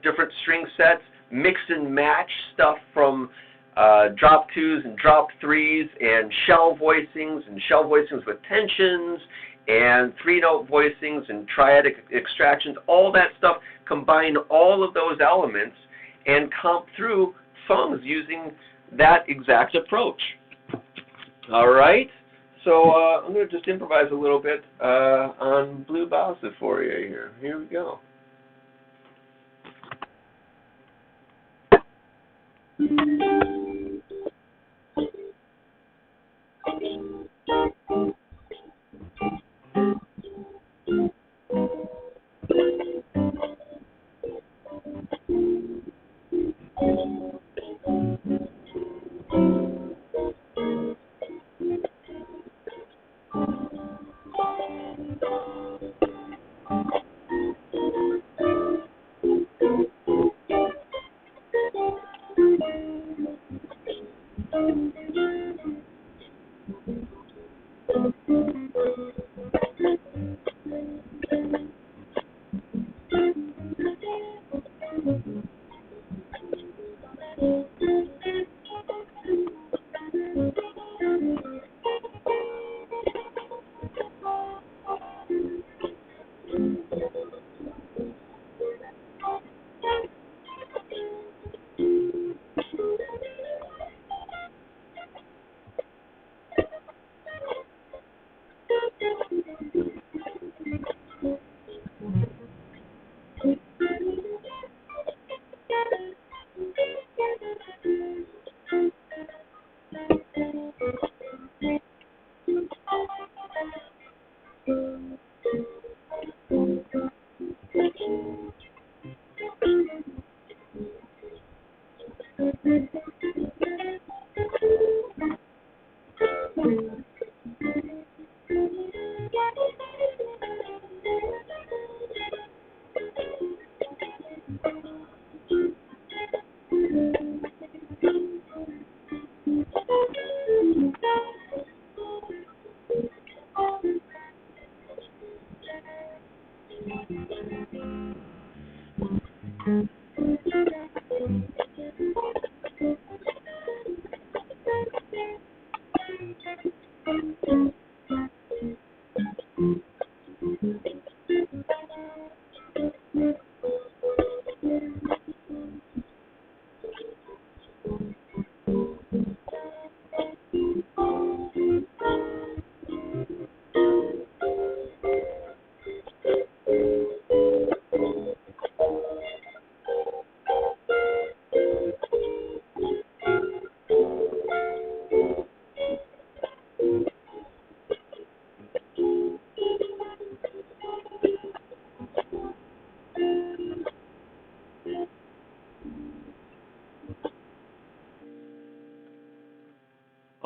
different string sets, mix and match stuff from drop 2s and drop 3s and shell voicings with tensions and 3-note voicings and triadic extractions, all that stuff. Combine all of those elements and comp through songs using that exact approach. All right, so I'm going to just improvise a little bit on Blue Bossa for you here. Here we go.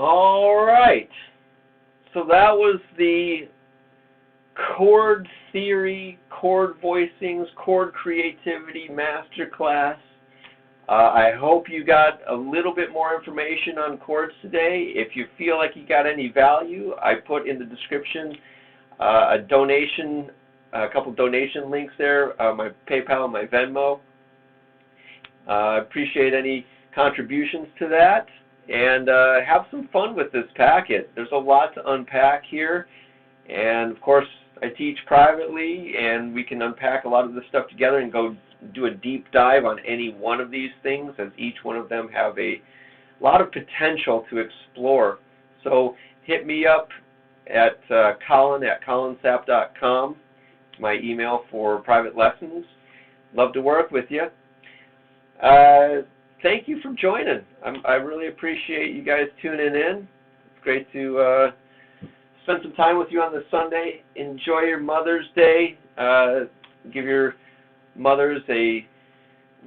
All right, so that was the chord theory, chord voicings, chord creativity masterclass. I hope you got a little bit more information on chords today. If you feel like you got any value, I put in the description a couple donation links there, my PayPal and my Venmo. I appreciate any contributions to that. And have some fun with this packet. There's a lot to unpack here. And, of course, I teach privately, and we can unpack a lot of this stuff together and go do a deep dive on any one of these things, as each one of them have a lot of potential to explore. So hit me up at Colin at colinsapp.com, my email for private lessons. Love to work with you. Thank you for joining. I really appreciate you guys tuning in. It's great to spend some time with you on this Sunday. Enjoy your Mother's Day. Give your mothers a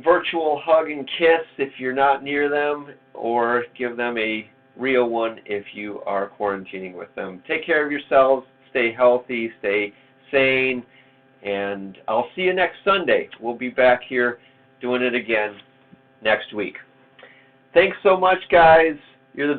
virtual hug and kiss if you're not near them, or give them a real one if you are quarantining with them. Take care of yourselves. Stay healthy. Stay sane. And I'll see you next Sunday. We'll be back here doing it again next week. Thanks so much, guys.